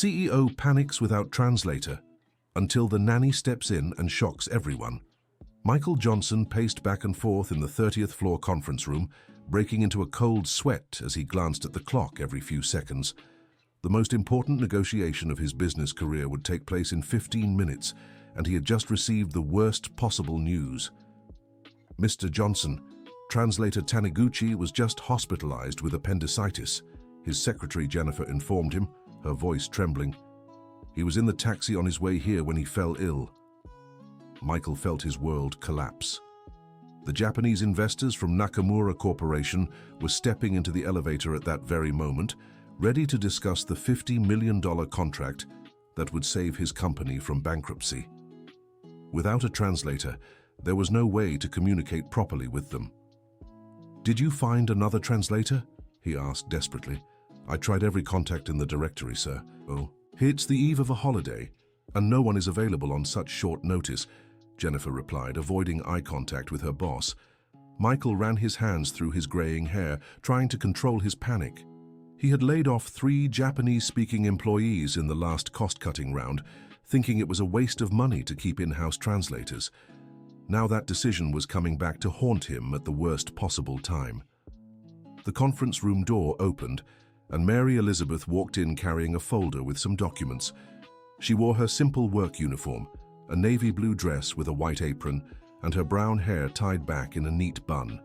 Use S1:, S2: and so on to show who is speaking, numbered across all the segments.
S1: CEO panics without translator, until the nanny steps in and shocks everyone. Michael Johnson paced back and forth in the 30th floor conference room, breaking into a cold sweat as he glanced at the clock every few seconds. The most important negotiation of his business career would take place in 15 minutes, and he had just received the worst possible news. Mr. Johnson, translator Taniguchi was just hospitalized with appendicitis, his secretary Jennifer informed him, her voice trembling. He was in the taxi on his way here when he fell ill. Michael felt his world collapse. The Japanese investors from Nakamura Corporation were stepping into the elevator at that very moment, ready to discuss the $50 million contract that would save his company from bankruptcy. Without a translator, there was no way to communicate properly with them. "Did you find another translator?" he asked desperately. "I tried every contact in the directory, sir." "Oh, it's the eve of a holiday, and no one is available on such short notice," Jennifer replied, avoiding eye contact with her boss. Michael ran his hands through his graying hair, trying to control his panic. He had laid off 3 Japanese-speaking employees in the last cost-cutting round, thinking it was a waste of money to keep in-house translators. Now that decision was coming back to haunt him at the worst possible time. The conference room door opened, and Mary Elizabeth walked in carrying a folder with some documents. She wore her simple work uniform, a navy blue dress with a white apron, and her brown hair tied back in a neat bun.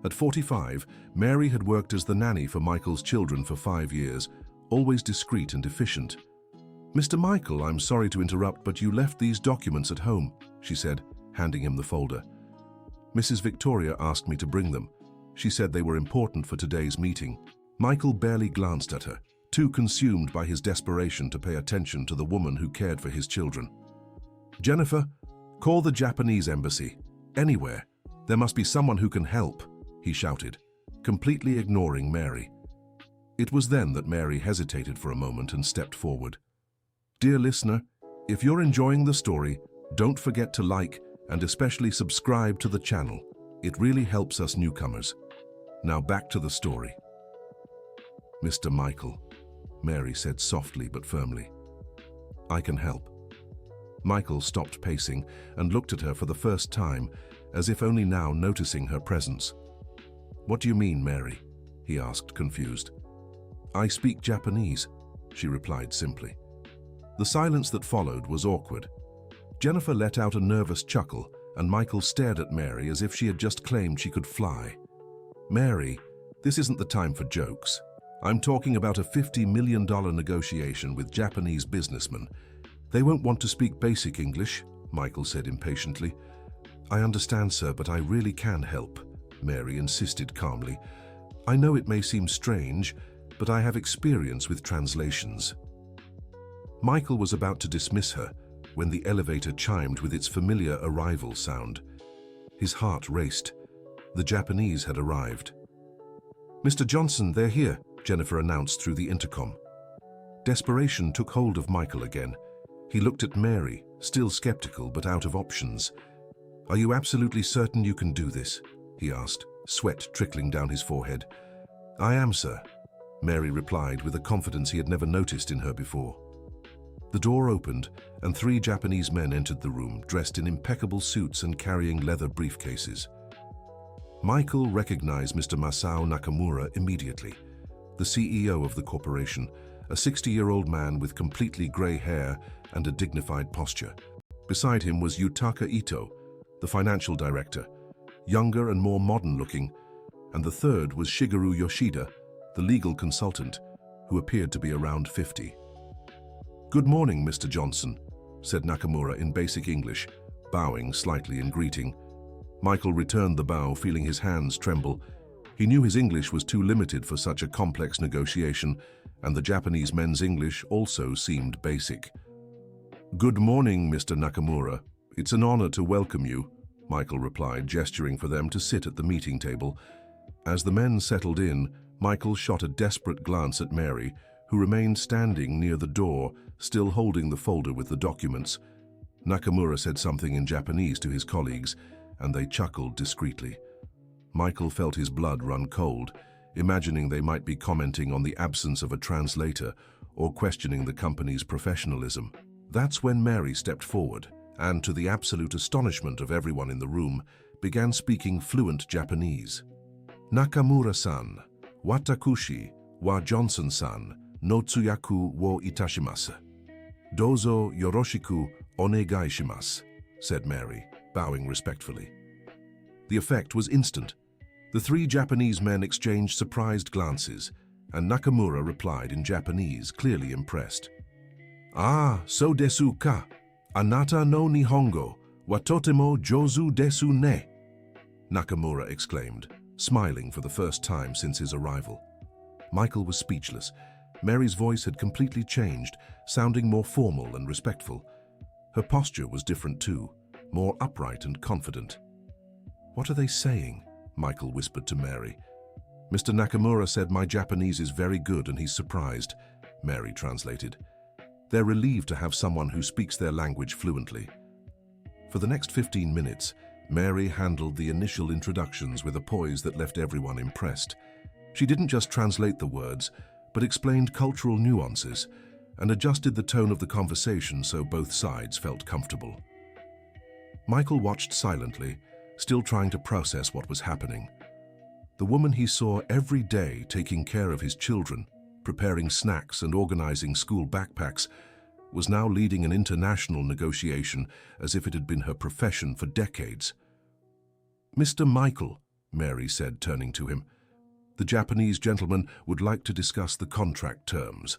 S1: At 45, Mary had worked as the nanny for Michael's children for 5 years, always discreet and efficient. "Mr. Michael, I'm sorry to interrupt, but you left these documents at home," she said, handing him the folder. "Mrs. Victoria asked me to bring them. She said they were important for today's meeting." Michael barely glanced at her, too consumed by his desperation to pay attention to the woman who cared for his children. "Jennifer, call the Japanese embassy. Anywhere. There must be someone who can help," he shouted, completely ignoring Mary. It was then that Mary hesitated for a moment and stepped forward. "Dear listener, if you're enjoying the story, don't forget to like and especially subscribe to the channel. It really helps us newcomers. Now back to the story." "Mr. Michael," Mary said softly but firmly. "I can help." Michael stopped pacing and looked at her for the first time, as if only now noticing her presence. "What do you mean, Mary?" he asked, confused. "I speak Japanese," she replied simply. The silence that followed was awkward. Jennifer let out a nervous chuckle, and Michael stared at Mary as if she had just claimed she could fly. "Mary, this isn't the time for jokes. I'm talking about a $50 million negotiation with Japanese businessmen. They won't want to speak basic English," Michael said impatiently. "I understand, sir, but I really can help," Mary insisted calmly. "I know it may seem strange, but I have experience with translations." Michael was about to dismiss her when the elevator chimed with its familiar arrival sound. His heart raced. The Japanese had arrived. "Mr. Johnson, they're here," Jennifer announced through the intercom. Desperation took hold of Michael again. He looked at Mary, still skeptical but out of options. "Are you absolutely certain you can do this?" he asked, sweat trickling down his forehead. "I am, sir," Mary replied with a confidence he had never noticed in her before. The door opened, and 3 Japanese men entered the room, dressed in impeccable suits and carrying leather briefcases. Michael recognized Mr. Masao Nakamura immediately, the CEO of the corporation, a 60-year-old man with completely gray hair and a dignified posture. Beside him was Yutaka Ito, the financial director, younger and more modern-looking, and the third was Shigeru Yoshida, the legal consultant, who appeared to be around 50. "Good morning, Mr. Johnson," said Nakamura in basic English, bowing slightly in greeting. Michael returned the bow, feeling his hands tremble. He knew his English was too limited for such a complex negotiation, and the Japanese men's English also seemed basic. "Good morning, Mr. Nakamura. It's an honor to welcome you," Michael replied, gesturing for them to sit at the meeting table. As the men settled in, Michael shot a desperate glance at Mary, who remained standing near the door, still holding the folder with the documents. Nakamura said something in Japanese to his colleagues, and they chuckled discreetly. Michael felt his blood run cold, imagining they might be commenting on the absence of a translator or questioning the company's professionalism. That's when Mary stepped forward and, to the absolute astonishment of everyone in the room, began speaking fluent Japanese. Nakamura-san, watakushi wa Johnson-san no tsuyaku wo itashimasu. Dozo yoroshiku onegai shimasu, said Mary, bowing respectfully. The effect was instant. The three Japanese men exchanged surprised glances, and Nakamura replied in Japanese, clearly impressed. Ah, so desu ka. Anata no Nihongo wa totemo jozu desu ne. Nakamura exclaimed, smiling for the first time since his arrival. Michael was speechless. Mary's voice had completely changed, sounding more formal and respectful. Her posture was different too, more upright and confident. What are they saying? Michael whispered to Mary. Mr. Nakamura said my Japanese is very good and he's surprised, Mary translated. They're relieved to have someone who speaks their language fluently. For the next 15 minutes, Mary handled the initial introductions with a poise that left everyone impressed. She didn't just translate the words, but explained cultural nuances and adjusted the tone of the conversation so both sides felt comfortable. Michael watched silently, still trying to process what was happening. The woman he saw every day taking care of his children, preparing snacks and organizing school backpacks, was now leading an international negotiation as if it had been her profession for decades. Mr. Michael, Mary said, turning to him, the Japanese gentleman would like to discuss the contract terms.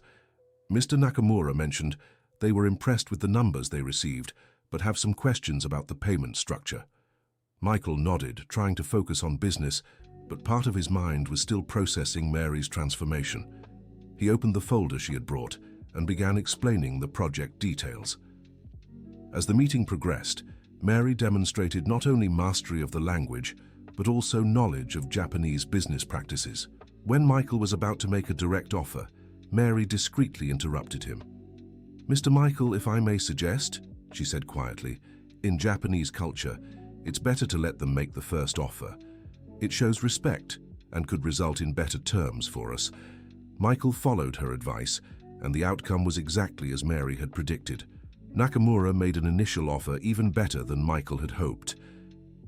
S1: Mr. Nakamura mentioned they were impressed with the numbers they received, but have some questions about the payment structure. Michael nodded, trying to focus on business, but part of his mind was still processing Mary's transformation. He opened the folder she had brought and began explaining the project details. As the meeting progressed, Mary demonstrated not only mastery of the language, but also knowledge of Japanese business practices. When Michael was about to make a direct offer, Mary discreetly interrupted him. Mr. Michael, if I may suggest, she said quietly, in Japanese culture, it's better to let them make the first offer. It shows respect and could result in better terms for us. Michael followed her advice, and the outcome was exactly as Mary had predicted. Nakamura made an initial offer even better than Michael had hoped.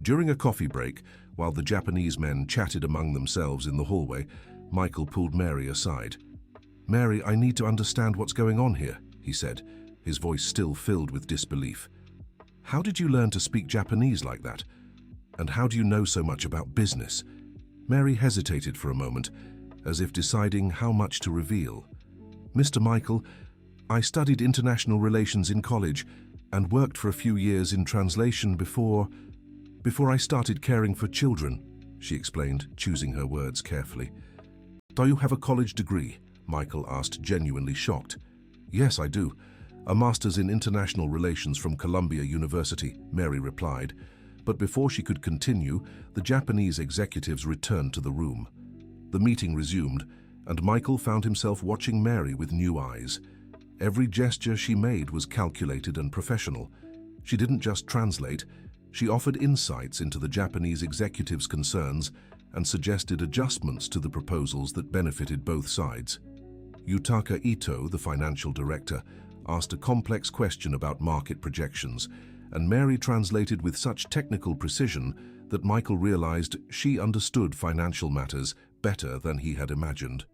S1: During a coffee break, while the Japanese men chatted among themselves in the hallway, Michael pulled Mary aside. Mary, I need to understand what's going on here, he said, his voice still filled with disbelief. How did you learn to speak Japanese like that? And how do you know so much about business? Mary hesitated for a moment, as if deciding how much to reveal. Mr. Michael, I studied international relations in college and worked for a few years in translation before I started caring for children, she explained, choosing her words carefully. Do you have a college degree? Michael asked, genuinely shocked. Yes, I do. A master's in international relations from Columbia University, Mary replied. But before she could continue, the Japanese executives returned to the room. The meeting resumed, and Michael found himself watching Mary with new eyes. Every gesture she made was calculated and professional. She didn't just translate, she offered insights into the Japanese executives' concerns and suggested adjustments to the proposals that benefited both sides. Yutaka Ito, the financial director, asked a complex question about market projections, and Mary translated with such technical precision that Michael realized she understood financial matters better than he had imagined.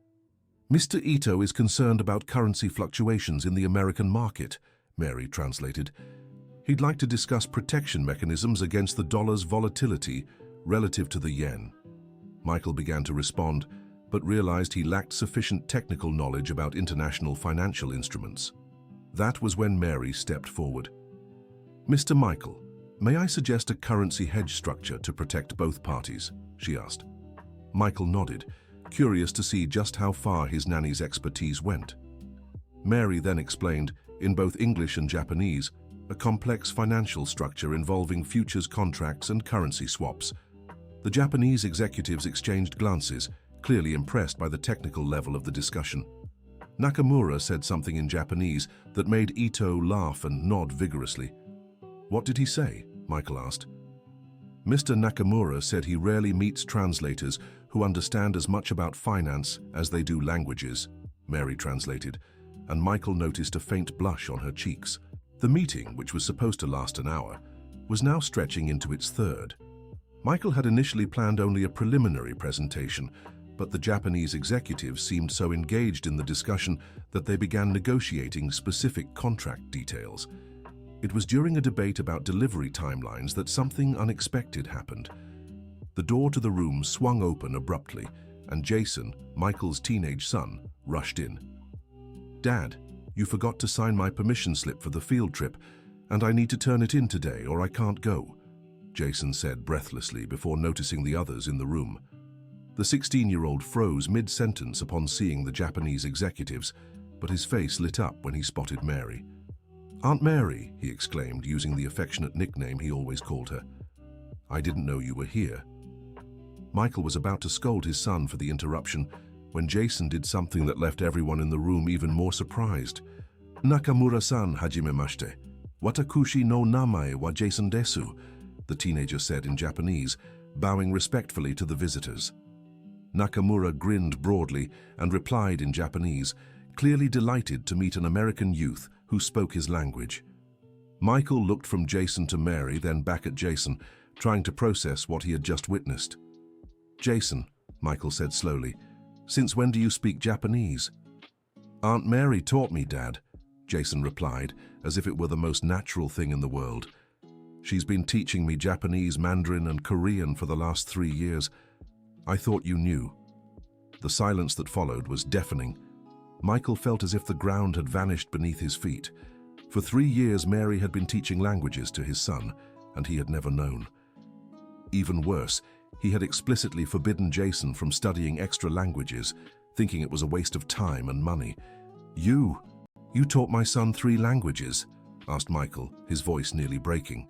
S1: Mr. Ito is concerned about currency fluctuations in the American market, Mary translated. He'd like to discuss protection mechanisms against the dollar's volatility relative to the yen. Michael began to respond, but realized he lacked sufficient technical knowledge about international financial instruments. That was when Mary stepped forward. Mr. Michael, may I suggest a currency hedge structure to protect both parties? She asked. Michael nodded, curious to see just how far his nanny's expertise went. Mary then explained, in both English and Japanese, a complex financial structure involving futures contracts and currency swaps. The Japanese executives exchanged glances, clearly impressed by the technical level of the discussion. Nakamura said something in Japanese that made Ito laugh and nod vigorously. What did he say? Michael asked. Mr. Nakamura said he rarely meets translators who understand as much about finance as they do languages, Mary translated. and Michael noticed a faint blush on her cheeks. The meeting, which was supposed to last an hour, was now stretching into its third. Michael had initially planned only a preliminary presentation, but the Japanese executives seemed so engaged in the discussion that they began negotiating specific contract details. It was during a debate about delivery timelines that something unexpected happened. The door to the room swung open abruptly, and Jason, Michael's teenage son, rushed in. "Dad, you forgot to sign my permission slip for the field trip, and I need to turn it in today or I can't go," Jason said breathlessly before noticing the others in the room. The 16-year-old froze mid-sentence upon seeing the Japanese executives, but his face lit up when he spotted Mary. "Aunt Mary," he exclaimed, using the affectionate nickname he always called her. "I didn't know you were here." Michael was about to scold his son for the interruption when Jason did something that left everyone in the room even more surprised. "Nakamura-san hajimemashite. Watakushi no namae wa Jason desu," the teenager said in Japanese, bowing respectfully to the visitors. Nakamura grinned broadly and replied in Japanese, clearly delighted to meet an American youth who spoke his language. Michael looked from Jason to Mary, then back at Jason, trying to process what he had just witnessed. "Jason," Michael said slowly, "since when do you speak Japanese?" "Aunt Mary taught me, Dad," Jason replied, as if it were the most natural thing in the world. "She's been teaching me Japanese, Mandarin, and Korean for the last 3 years. I thought you knew." The silence that followed was deafening. Michael felt as if the ground had vanished beneath his feet. For 3 years, Mary had been teaching languages to his son, and he had never known. Even worse, he had explicitly forbidden Jason from studying extra languages, thinking it was a waste of time and money. You taught my son 3 languages?" asked Michael, his voice nearly breaking.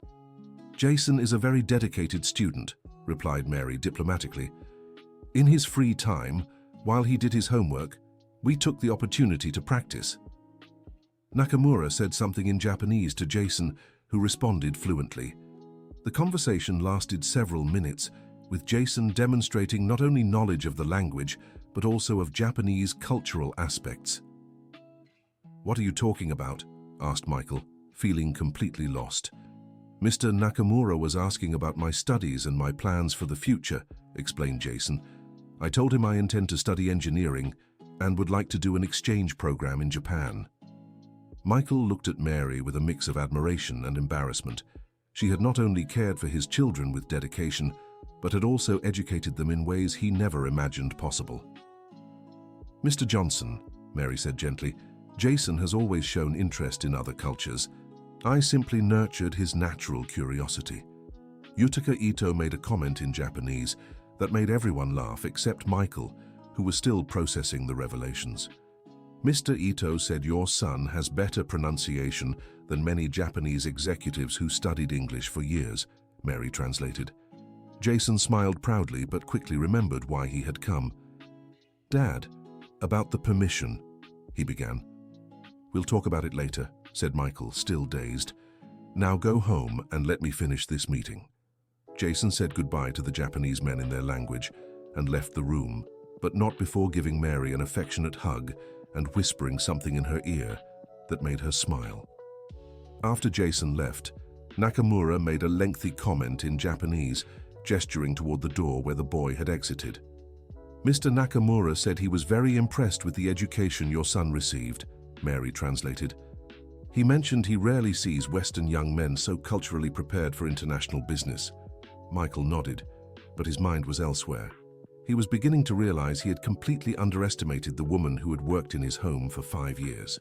S1: "Jason is a very dedicated student," replied Mary diplomatically. "In his free time, while he did his homework, we took the opportunity to practice." Nakamura said something in Japanese to Jason, who responded fluently. The conversation lasted several minutes, with Jason demonstrating not only knowledge of the language, but also of Japanese cultural aspects. "What are you talking about?" asked Michael, feeling completely lost. "Mr. Nakamura was asking about my studies and my plans for the future," explained Jason. "I told him I intend to study engineering and would like to do an exchange program in Japan." Michael looked at Mary with a mix of admiration and embarrassment. She had not only cared for his children with dedication, but had also educated them in ways he never imagined possible. "Mr. Johnson," Mary said gently, "Jason has always shown interest in other cultures. I simply nurtured his natural curiosity." Yutaka Ito made a comment in Japanese that made everyone laugh except Michael, who was still processing the revelations. "Mr. Ito said your son has better pronunciation than many Japanese executives who studied English for years," Mary translated. Jason smiled proudly but quickly remembered why he had come. "Dad, about the permission," he began. "We'll talk about it later," said Michael, still dazed. "Now go home and let me finish this meeting." Jason said goodbye to the Japanese men in their language and left the room, but not before giving Mary an affectionate hug and whispering something in her ear that made her smile. After Jason left, Nakamura made a lengthy comment in Japanese, gesturing toward the door where the boy had exited. "Mr. Nakamura said he was very impressed with the education your son received," Mary translated. "He mentioned he rarely sees Western young men so culturally prepared for international business." Michael nodded, but his mind was elsewhere. He was beginning to realize he had completely underestimated the woman who had worked in his home for 5 years.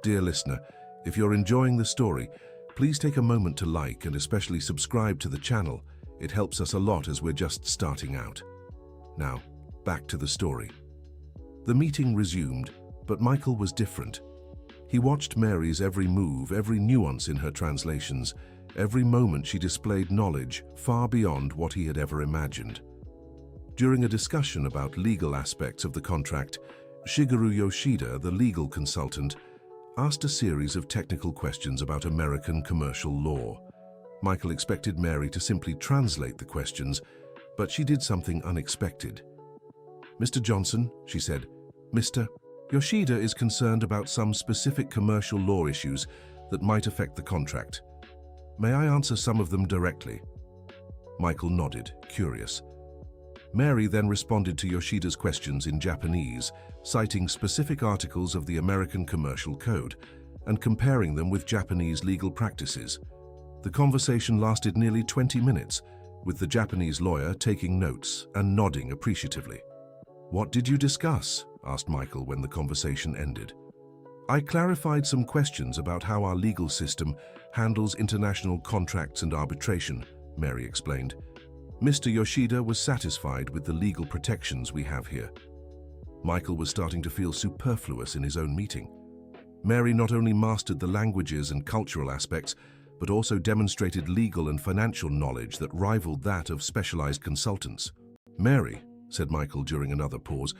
S1: Dear listener, if you're enjoying the story, please take a moment to like and especially subscribe to the channel. It helps us a lot as we're just starting out. Now, back to the story. The meeting resumed, but Michael was different. He watched Mary's every move, every nuance in her translations. Every moment she displayed knowledge far beyond what he had ever imagined. During a discussion about legal aspects of the contract, Shigeru Yoshida, the legal consultant, asked a series of technical questions about American commercial law. Michael expected Mary to simply translate the questions, but she did something unexpected. "Mr. Johnson," she said. "Mr. Yoshida is concerned about some specific commercial law issues that might affect the contract. May I answer some of them directly? Michael nodded, curious. Mary then responded to Yoshida's questions in Japanese, citing specific articles of the American Commercial Code and comparing them with Japanese legal practices. The conversation lasted nearly 20 minutes, with the Japanese lawyer taking notes and nodding appreciatively. "What did you discuss?" asked Michael when the conversation ended. "I clarified some questions about how our legal system handles international contracts and arbitration," Mary explained. "Mr. Yoshida was satisfied with the legal protections we have here." Michael was starting to feel superfluous in his own meeting. Mary not only mastered the languages and cultural aspects, but also demonstrated legal and financial knowledge that rivaled that of specialized consultants. "Mary," said Michael during another pause,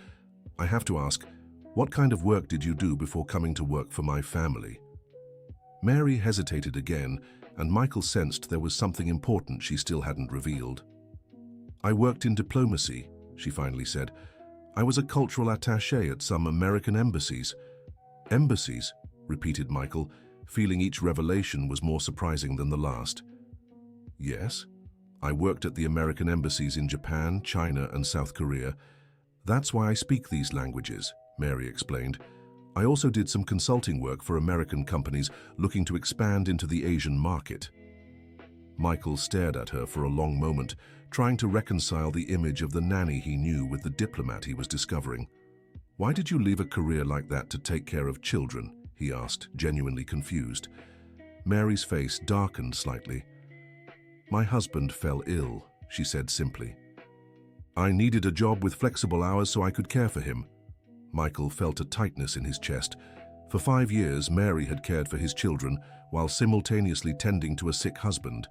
S1: "I have to ask, what kind of work did you do before coming to work for my family?" Mary hesitated again, and Michael sensed there was something important she still hadn't revealed. "I worked in diplomacy," she finally said. "I was a cultural attaché at some American embassies." "Embassies?" repeated Michael, feeling each revelation was more surprising than the last. "Yes. I worked at the American embassies in Japan, China, and South Korea. That's why I speak these languages," Mary explained. "I also did some consulting work for American companies looking to expand into the Asian market." Michael stared at her for a long moment, trying to reconcile the image of the nanny he knew with the diplomat he was discovering. "Why did you leave a career like that to take care of children?" he asked, genuinely confused. Mary's face darkened slightly. "My husband fell ill," she said simply. "I needed a job with flexible hours so I could care for him." Michael felt a tightness in his chest. For 5 years, Mary had cared for his children while simultaneously tending to a sick husband,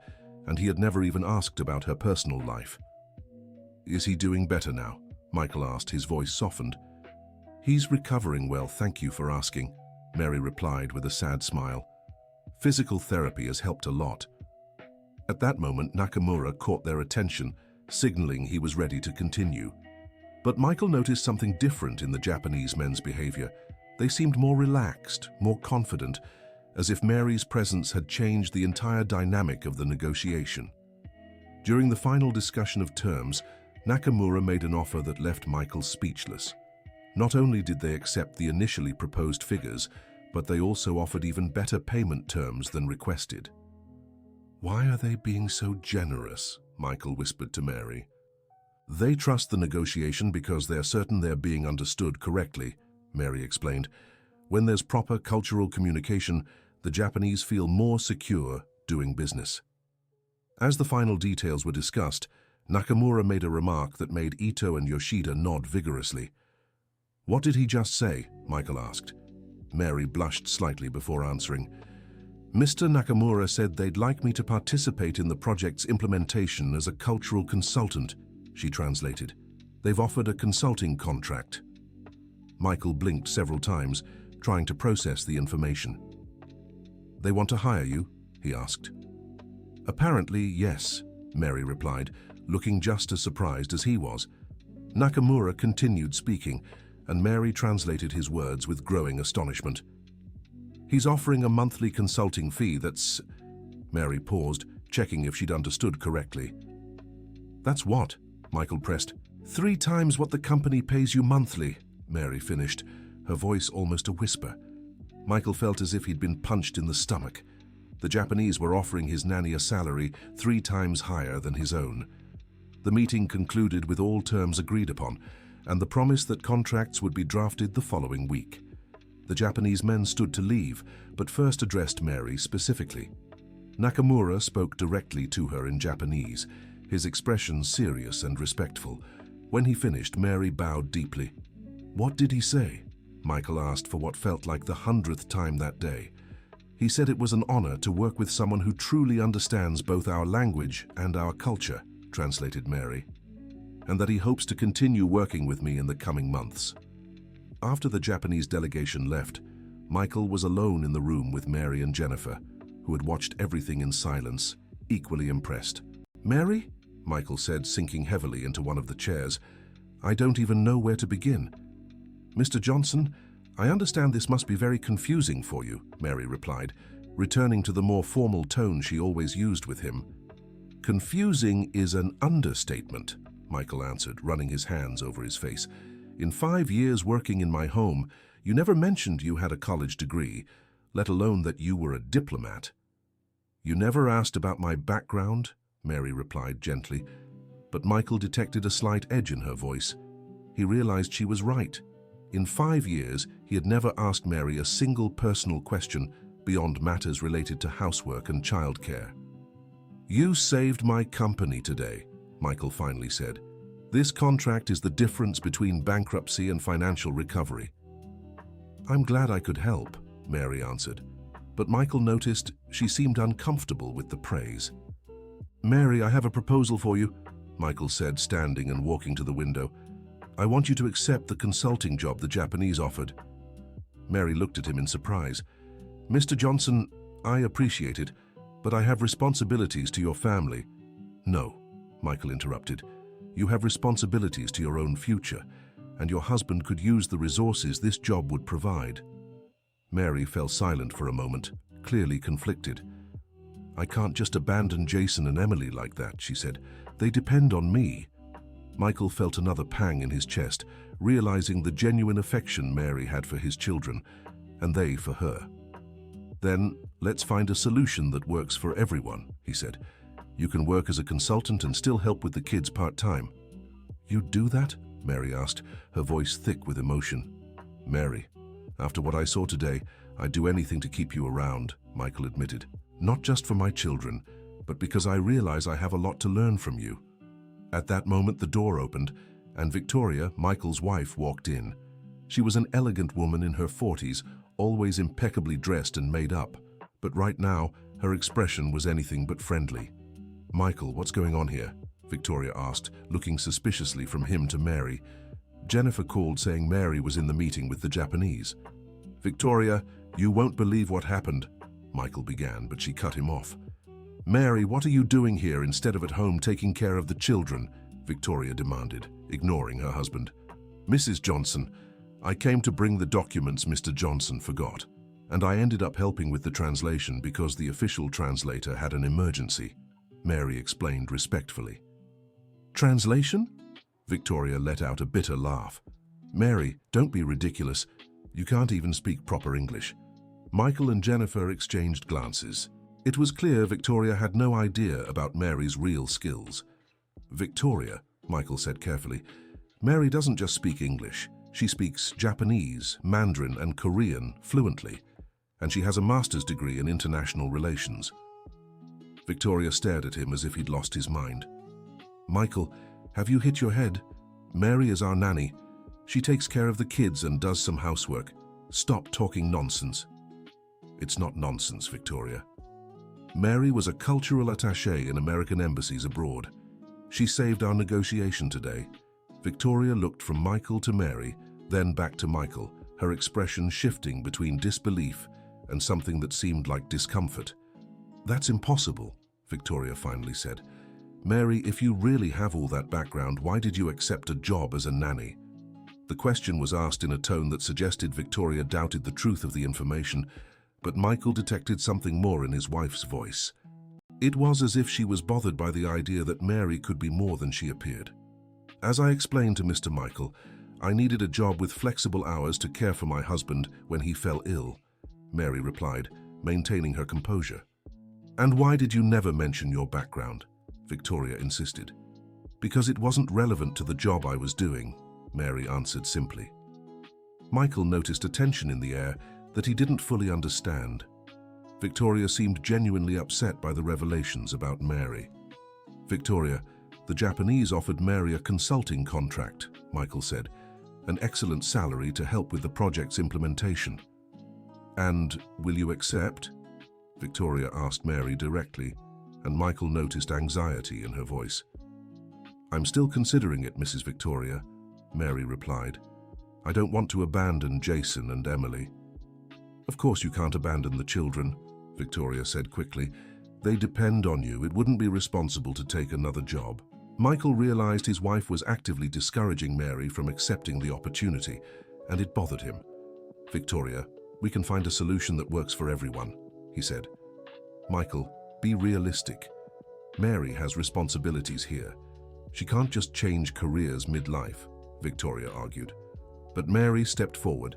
S1: and he had never even asked about her personal life. "Is he doing better now?" Michael asked, his voice softened. "He's recovering well, thank you for asking," Mary replied with a sad smile. "Physical therapy has helped a lot." At that moment, Nakamura caught their attention, signaling he was ready to continue. But Michael noticed something different in the Japanese men's behavior. They seemed more relaxed, more confident, as if Mary's presence had changed the entire dynamic of the negotiation. During the final discussion of terms, Nakamura made an offer that left Michael speechless. Not only did they accept the initially proposed figures, but they also offered even better payment terms than requested. "Why are they being so generous?" Michael whispered to Mary. "They trust the negotiation because they're certain they're being understood correctly," Mary explained. "When there's proper cultural communication, the Japanese feel more secure doing business." As the final details were discussed, Nakamura made a remark that made Ito and Yoshida nod vigorously. "What did he just say?" Michael asked. Mary blushed slightly before answering. "Mr. Nakamura said they'd like me to participate in the project's implementation as a cultural consultant," she translated. "They've offered a consulting contract." Michael blinked several times, trying to process the information. "They want to hire you?" he asked. "Apparently, yes," Mary replied, looking just as surprised as he was. Nakamura continued speaking, and Mary translated his words with growing astonishment. "He's offering a monthly consulting fee that's—" Mary paused, checking if she'd understood correctly. "That's what?" Michael pressed. "3 times what the company pays you monthly," Mary finished, her voice almost a whisper. Michael felt as if he'd been punched in the stomach. The Japanese were offering his nanny a salary 3 times higher than his own. The meeting concluded with all terms agreed upon, and the promise that contracts would be drafted the following week. The Japanese men stood to leave, but first addressed Mary specifically. Nakamura spoke directly to her in Japanese, his expression serious and respectful. When he finished, Mary bowed deeply. "What did he say?" Michael asked for what felt like the 100th time that day. "He said it was an honor to work with someone who truly understands both our language and our culture," translated Mary, "and that he hopes to continue working with me in the coming months." After the Japanese delegation left, Michael was alone in the room with Mary and Jennifer, who had watched everything in silence, equally impressed. "Mary?" Michael said, sinking heavily into one of the chairs. "I don't even know where to begin. Mr. Johnson, I understand this must be very confusing for you, Mary replied, returning to the more formal tone she always used with him. Confusing is an understatement, Michael answered, running his hands over his face. In 5 years working in my home, you never mentioned you had a college degree, let alone that you were a diplomat. You never asked about my background, Mary replied gently, but Michael detected a slight edge in her voice. He realized she was right. In 5 years, he had never asked Mary a single personal question beyond matters related to housework and childcare. You saved my company today, Michael finally said. This contract is the difference between bankruptcy and financial recovery. I'm glad I could help, Mary answered, but Michael noticed she seemed uncomfortable with the praise. Mary, I have a proposal for you, Michael said, standing and walking to the window. I want you to accept the consulting job the Japanese offered. Mary looked at him in surprise. Mr. Johnson, I appreciate it, but I have responsibilities to your family. No, Michael interrupted. You have responsibilities to your own future, and your husband could use the resources this job would provide. Mary fell silent for a moment, clearly conflicted. I can't just abandon Jason and Emily like that, she said. They depend on me. Michael felt another pang in his chest, realizing the genuine affection Mary had for his children, and they for her. Then, let's find a solution that works for everyone, he said. You can work as a consultant and still help with the kids part-time. You'd do that? Mary asked, her voice thick with emotion. Mary, after what I saw today, I'd do anything to keep you around, Michael admitted. Not just for my children, but because I realize I have a lot to learn from you. At that moment, the door opened, and Victoria, Michael's wife, walked in. She was an elegant woman in her 40s, always impeccably dressed and made up, but right now, her expression was anything but friendly. Michael, what's going on here? Victoria asked, looking suspiciously from him to Mary. Jennifer called saying Mary was in the meeting with the Japanese. Victoria, you won't believe what happened, Michael began, but she cut him off. Mary, what are you doing here instead of at home taking care of the children? Victoria demanded, ignoring her husband. Mrs. Johnson, I came to bring the documents Mr. Johnson forgot, and I ended up helping with the translation because the official translator had an emergency, Mary explained respectfully. Translation? Victoria let out a bitter laugh. Mary, don't be ridiculous. You can't even speak proper English. Michael and Jennifer exchanged glances. It was clear Victoria had no idea about Mary's real skills. Victoria, Michael said carefully, Mary doesn't just speak English. She speaks Japanese, Mandarin, and Korean fluently, and she has a master's degree in international relations. Victoria stared at him as if he'd lost his mind. Michael, have you hit your head? Mary is our nanny. She takes care of the kids and does some housework. Stop talking nonsense. It's not nonsense, Victoria. Mary was a cultural attaché in American embassies abroad. She saved our negotiation today. Victoria looked from Michael to Mary, then back to Michael, her expression shifting between disbelief and something that seemed like discomfort. That's impossible, Victoria finally said. Mary, if you really have all that background, why did you accept a job as a nanny? The question was asked in a tone that suggested Victoria doubted the truth of the information, but Michael detected something more in his wife's voice. It was as if she was bothered by the idea that Mary could be more than she appeared. As I explained to Mr. Michael, I needed a job with flexible hours to care for my husband when he fell ill, Mary replied, maintaining her composure. And why did you never mention your background? Victoria insisted. Because it wasn't relevant to the job I was doing, Mary answered simply. Michael noticed a tension in the air that he didn't fully understand. Victoria seemed genuinely upset by the revelations about Mary. Victoria, the Japanese offered Mary a consulting contract, Michael said, an excellent salary to help with the project's implementation. And will you accept? Victoria asked Mary directly, and Michael noticed anxiety in her voice. I'm still considering it, Mrs. Victoria, Mary replied. I don't want to abandon Jason and Emily. Of course you can't abandon the children, Victoria said quickly. They depend on you. It wouldn't be responsible to take another job. Michael realized his wife was actively discouraging Mary from accepting the opportunity, and it bothered him. Victoria, we can find a solution that works for everyone, he said. Michael, be realistic. Mary has responsibilities here. She can't just change careers midlife, Victoria argued. But Mary stepped forward,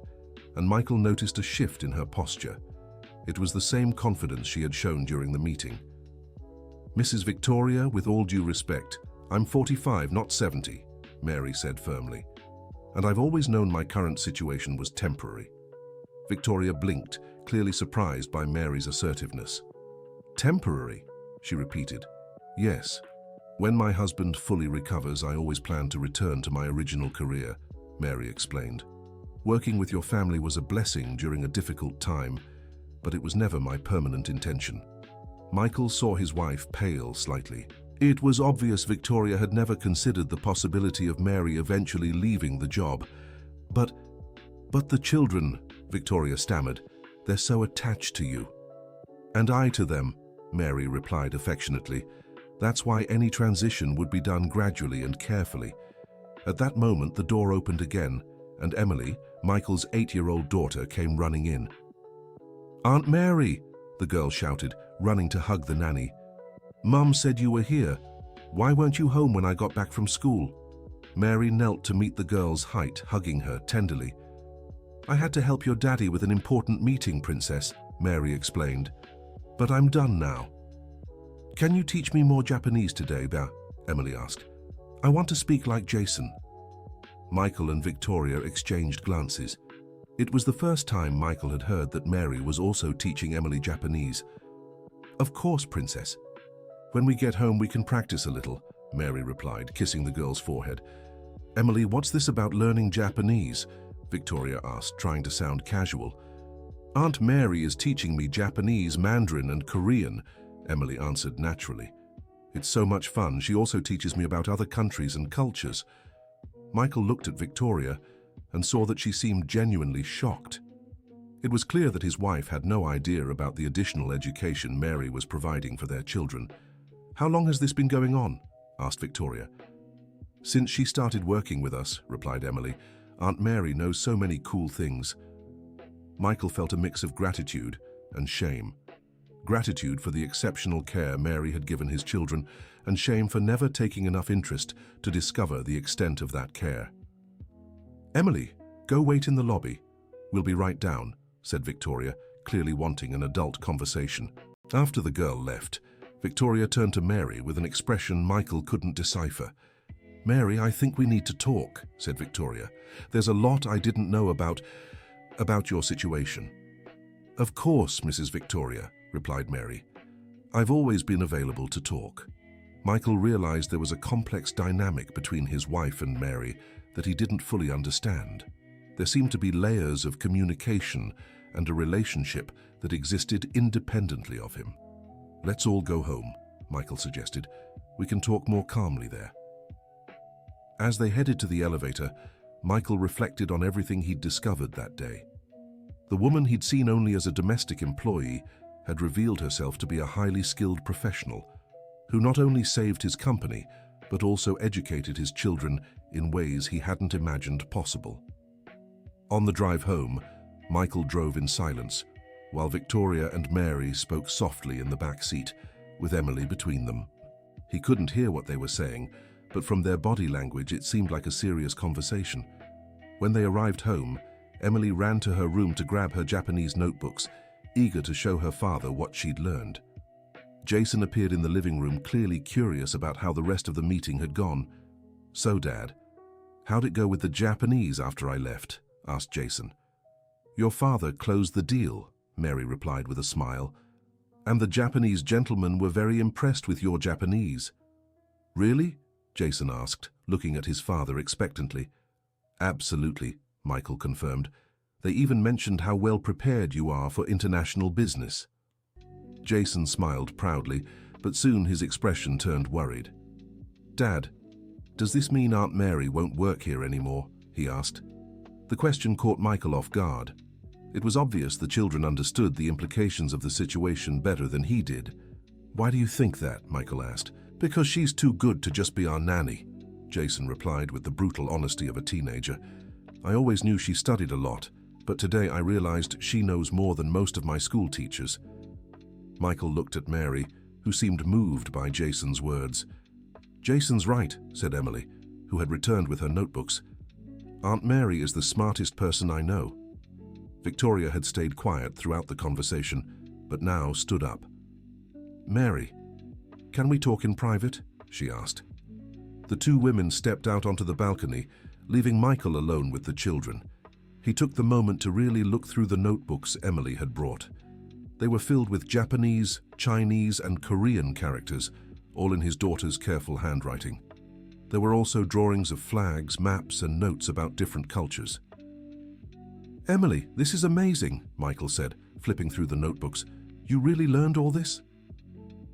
S1: and Michael noticed a shift in her posture. It was the same confidence she had shown during the meeting. Mrs. Victoria, with all due respect, I'm 45, not 70, Mary said firmly. And I've always known my current situation was temporary. Victoria blinked, clearly surprised by Mary's assertiveness. Temporary, she repeated. Yes. When my husband fully recovers, I always plan to return to my original career, Mary explained. Working with your family was a blessing during a difficult time, but it was never my permanent intention. Michael saw his wife pale slightly. It was obvious Victoria had never considered the possibility of Mary eventually leaving the job. But the children, Victoria stammered, they're so attached to you. And I to them, Mary replied affectionately. That's why any transition would be done gradually and carefully. At that moment, the door opened again, and Emily, Michael's 8-year-old daughter, came running in. Aunt Mary, the girl shouted, running to hug the nanny. Mum said you were here. Why weren't you home when I got back from school? Mary knelt to meet the girl's height, hugging her tenderly. I had to help your daddy with an important meeting, Princess, Mary explained. But I'm done now. Can you teach me more Japanese today, Ba? Emily asked. I want to speak like Jason. Michael and Victoria exchanged glances. It was the first time Michael had heard that Mary was also teaching Emily Japanese. Of course, Princess. When we get home, we can practice a little, Mary replied, kissing the girl's forehead. Emily, what's this about learning Japanese? Victoria asked, trying to sound casual. Aunt Mary is teaching me Japanese, Mandarin, and Korean, Emily answered naturally. It's so much fun. She also teaches me about other countries and cultures. Michael looked at Victoria and saw that she seemed genuinely shocked. It was clear that his wife had no idea about the additional education Mary was providing for their children. How long has this been going on? Asked Victoria. Since she started working with us, replied Emily. Aunt Mary knows so many cool things. Michael felt a mix of gratitude and shame. Gratitude for the exceptional care Mary had given his children, and shame for never taking enough interest to discover the extent of that care. Emily, go wait in the lobby. We'll be right down, said Victoria, clearly wanting an adult conversation. After the girl left, Victoria turned to Mary with an expression Michael couldn't decipher. Mary, I think we need to talk, said Victoria. There's a lot I didn't know about your situation. Of course, Mrs. Victoria, replied Mary. I've always been available to talk. Michael realized there was a complex dynamic between his wife and Mary that he didn't fully understand. There seemed to be layers of communication and a relationship that existed independently of him. Let's all go home, Michael suggested. We can talk more calmly there. As they headed to the elevator, Michael reflected on everything he'd discovered that day. The woman he'd seen only as a domestic employee had revealed herself to be a highly skilled professional who not only saved his company, but also educated his children in ways he hadn't imagined possible. On the drive home, Michael drove in silence, while Victoria and Mary spoke softly in the back seat, with Emily between them. He couldn't hear what they were saying, but from their body language it seemed like a serious conversation. When they arrived home, Emily ran to her room to grab her Japanese notebooks, eager to show her father what she'd learned. Jason appeared in the living room, clearly curious about how the rest of the meeting had gone. So, Dad, how'd it go with the Japanese after I left? Asked Jason. Your father closed the deal, Mary replied with a smile. And the Japanese gentlemen were very impressed with your Japanese. Really? Jason asked, looking at his father expectantly. Absolutely, Michael confirmed. They even mentioned how well prepared you are for international business. Jason smiled proudly, but soon his expression turned worried. Dad, does this mean Aunt Mary won't work here anymore? He asked. The question caught Michael off guard. It was obvious the children understood the implications of the situation better than he did. Why do you think that? Michael asked. Because she's too good to just be our nanny, Jason replied with the brutal honesty of a teenager. I always knew she studied a lot, but today I realized she knows more than most of my school teachers. Michael looked at Mary, who seemed moved by Jason's words. Jason's right, said Emily, who had returned with her notebooks. Aunt Mary is the smartest person I know. Victoria had stayed quiet throughout the conversation, but now stood up. Mary, can we talk in private? She asked. The two women stepped out onto the balcony, leaving Michael alone with the children. He took the moment to really look through the notebooks Emily had brought. They were filled with Japanese, Chinese, and Korean characters, all in his daughter's careful handwriting. There were also drawings of flags, maps, and notes about different cultures. Emily, this is amazing, Michael said, flipping through the notebooks. You really learned all this?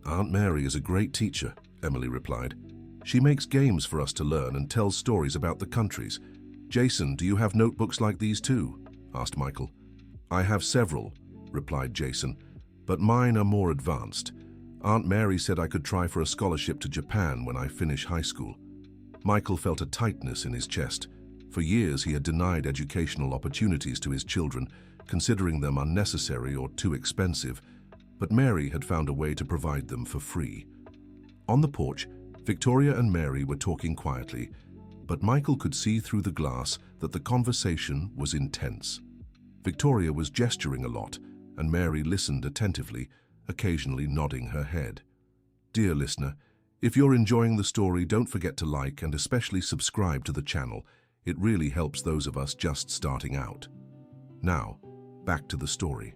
S1: Aunt Mary is a great teacher, Emily replied. She makes games for us to learn and tells stories about the countries. Jason, do you have notebooks like these too? Asked Michael. I have several, replied Jason, but mine are more advanced. Aunt Mary said I could try for a scholarship to Japan when I finish high school. Michael felt a tightness in his chest. For years he had denied educational opportunities to his children, considering them unnecessary or too expensive, but Mary had found a way to provide them for free. On the porch, Victoria and Mary were talking quietly, but Michael could see through the glass that the conversation was intense. Victoria was gesturing a lot, and Mary listened attentively, occasionally nodding her head. Dear listener, if you're enjoying the story, don't forget to like and especially subscribe to the channel. It really helps those of us just starting out. Now, back to the story.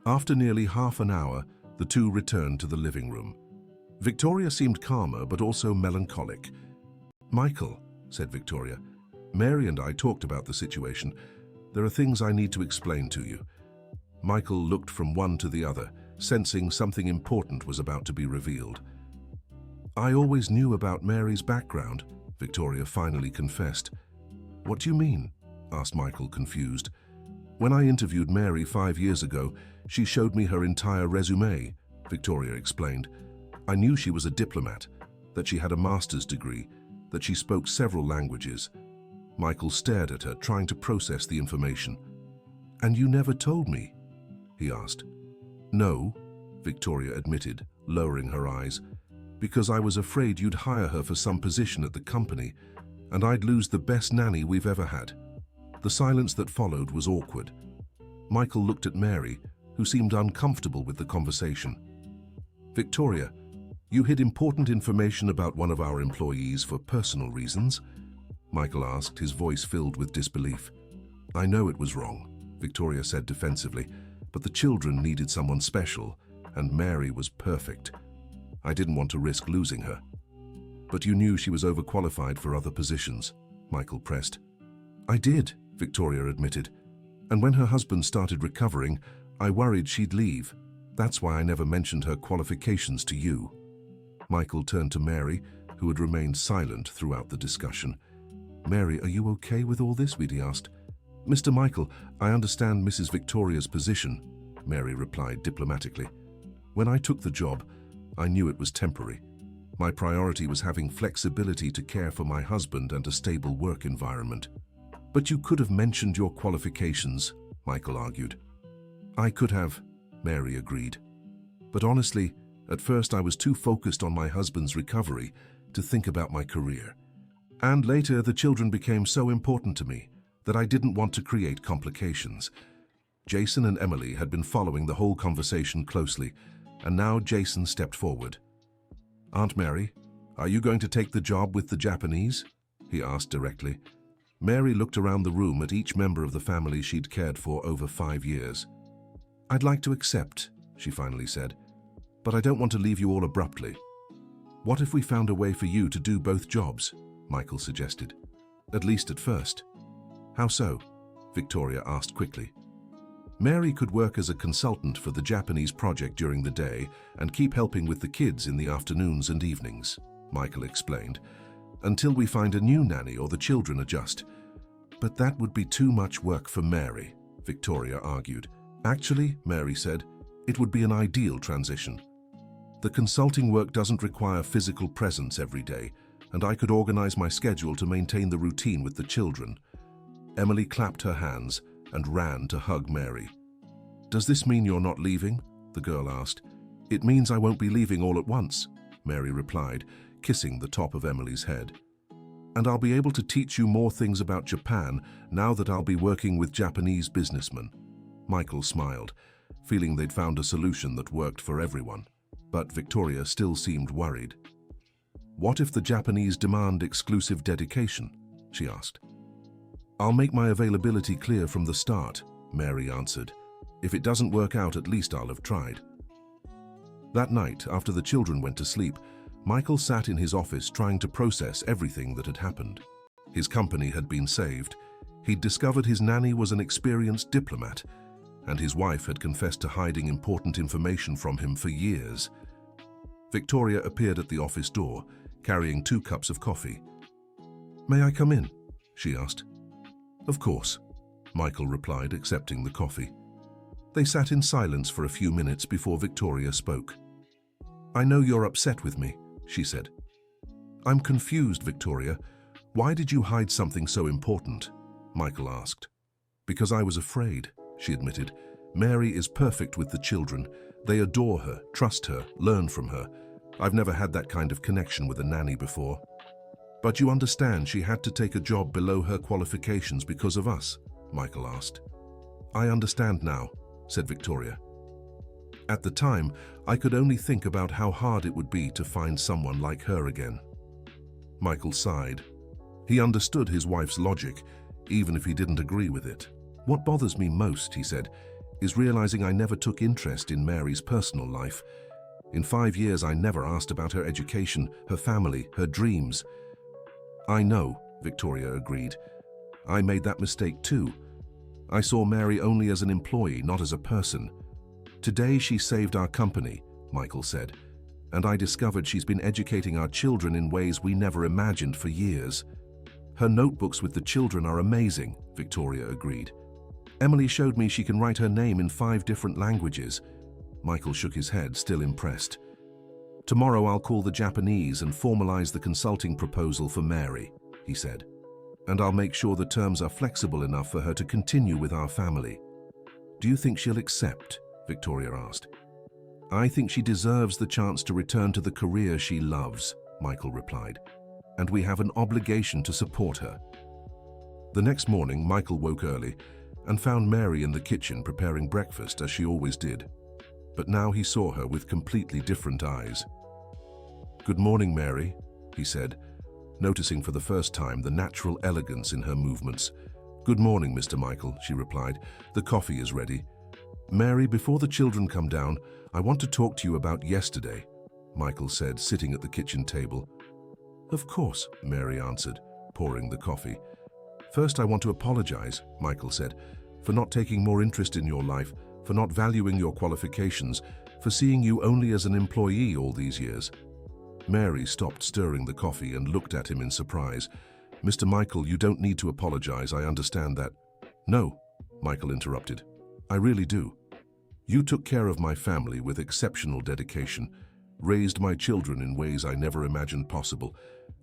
S1: After nearly half an hour, the two returned to the living room. Victoria seemed calmer but also melancholic. Michael, said Victoria, Mary and I talked about the situation. There are things I need to explain to you. Michael looked from one to the other, sensing something important was about to be revealed. I always knew about Mary's background, Victoria finally confessed. What do you mean? Asked Michael, confused. When I interviewed Mary 5 years ago, she showed me her entire resume, Victoria explained. I knew she was a diplomat, that she had a master's degree, that she spoke several languages. Michael stared at her, trying to process the information. And you never told me? He asked. No, Victoria admitted, lowering her eyes, because I was afraid you'd hire her for some position at the company, and I'd lose the best nanny we've ever had. The silence that followed was awkward. Michael looked at Mary, who seemed uncomfortable with the conversation. Victoria, you hid important information about one of our employees for personal reasons? Michael asked, his voice filled with disbelief. I know it was wrong, Victoria said defensively, but the children needed someone special, and Mary was perfect. I didn't want to risk losing her. But you knew she was overqualified for other positions, Michael pressed. I did, Victoria admitted. And when her husband started recovering, I worried she'd leave. That's why I never mentioned her qualifications to you. Michael turned to Mary, who had remained silent throughout the discussion. Mary, are you okay with all this? He asked. Mr. Michael, I understand Mrs. Victoria's position, Mary replied diplomatically. When I took the job, I knew it was temporary. My priority was having flexibility to care for my husband and a stable work environment. But you could have mentioned your qualifications, Michael argued. I could have, Mary agreed. But honestly, at first I was too focused on my husband's recovery to think about my career. And later the children became so important to me that I didn't want to create complications. Jason and Emily had been following the whole conversation closely, and now Jason stepped forward. Aunt Mary, are you going to take the job with the Japanese? He asked directly. Mary looked around the room at each member of the family she'd cared for over 5 years. I'd like to accept, she finally said, but I don't want to leave you all abruptly. What if we found a way for you to do both jobs? Michael suggested. At least at first. How so? Victoria asked quickly. Mary could work as a consultant for the Japanese project during the day and keep helping with the kids in the afternoons and evenings, Michael explained, until we find a new nanny or the children adjust. But that would be too much work for Mary, Victoria argued. Actually, Mary said, it would be an ideal transition. The consulting work doesn't require physical presence every day, and I could organize my schedule to maintain the routine with the children. Emily clapped her hands and ran to hug Mary. "Does this mean you're not leaving?" the girl asked. "It means I won't be leaving all at once," Mary replied, kissing the top of Emily's head. "And I'll be able to teach you more things about Japan now that I'll be working with Japanese businessmen." Michael smiled, feeling they'd found a solution that worked for everyone. But Victoria still seemed worried. "What if the Japanese demand exclusive dedication?" she asked. "I'll make my availability clear from the start," Mary answered. "If it doesn't work out, at least I'll have tried." That night, after the children went to sleep, Michael sat in his office trying to process everything that had happened. His company had been saved. He'd discovered his nanny was an experienced diplomat, and his wife had confessed to hiding important information from him for years. Victoria appeared at the office door, carrying 2 cups of coffee. "May I come in?" she asked. "Of course," Michael replied, accepting the coffee. They sat in silence for a few minutes before Victoria spoke. "I know you're upset with me," she said. "I'm confused, Victoria. Why did you hide something so important?" Michael asked. "Because I was afraid," she admitted. "Mary is perfect with the children. They adore her, trust her, learn from her. I've never had that kind of connection with a nanny before. But you understand she had to take a job below her qualifications because of us?" Michael asked. "I understand now," said Victoria. "At the time, I could only think about how hard it would be to find someone like her again." Michael sighed. He understood his wife's logic, even if he didn't agree with it. "What bothers me most," he said, "is realizing I never took interest in Mary's personal life. In 5 years, I never asked about her education, her family, her dreams." "I know," Victoria agreed. "I made that mistake too. I saw Mary only as an employee, not as a person. Today she saved our company," Michael said, "and I discovered she's been educating our children in ways we never imagined for years." "Her notebooks with the children are amazing," Victoria agreed. "Emily showed me she can write her name in 5 different languages." Michael shook his head, still impressed. "Tomorrow I'll call the Japanese and formalize the consulting proposal for Mary," he said. "And I'll make sure the terms are flexible enough for her to continue with our family." "Do you think she'll accept?" Victoria asked. "I think she deserves the chance to return to the career she loves," Michael replied. "And we have an obligation to support her." The next morning, Michael woke early and found Mary in the kitchen preparing breakfast as she always did. But now he saw her with completely different eyes. "Good morning, Mary," he said, noticing for the first time the natural elegance in her movements. "Good morning, Mr. Michael," she replied. "The coffee is ready." "Mary, before the children come down, I want to talk to you about yesterday," Michael said, sitting at the kitchen table. "Of course," Mary answered, pouring the coffee. "First, I want to apologize," Michael said, "for not taking more interest in your life, for not valuing your qualifications, for seeing you only as an employee all these years." Mary stopped stirring the coffee and looked at him in surprise. "Mr. Michael, you don't need to apologize, I understand that." "No," Michael interrupted. "I really do. You took care of my family with exceptional dedication, raised my children in ways I never imagined possible,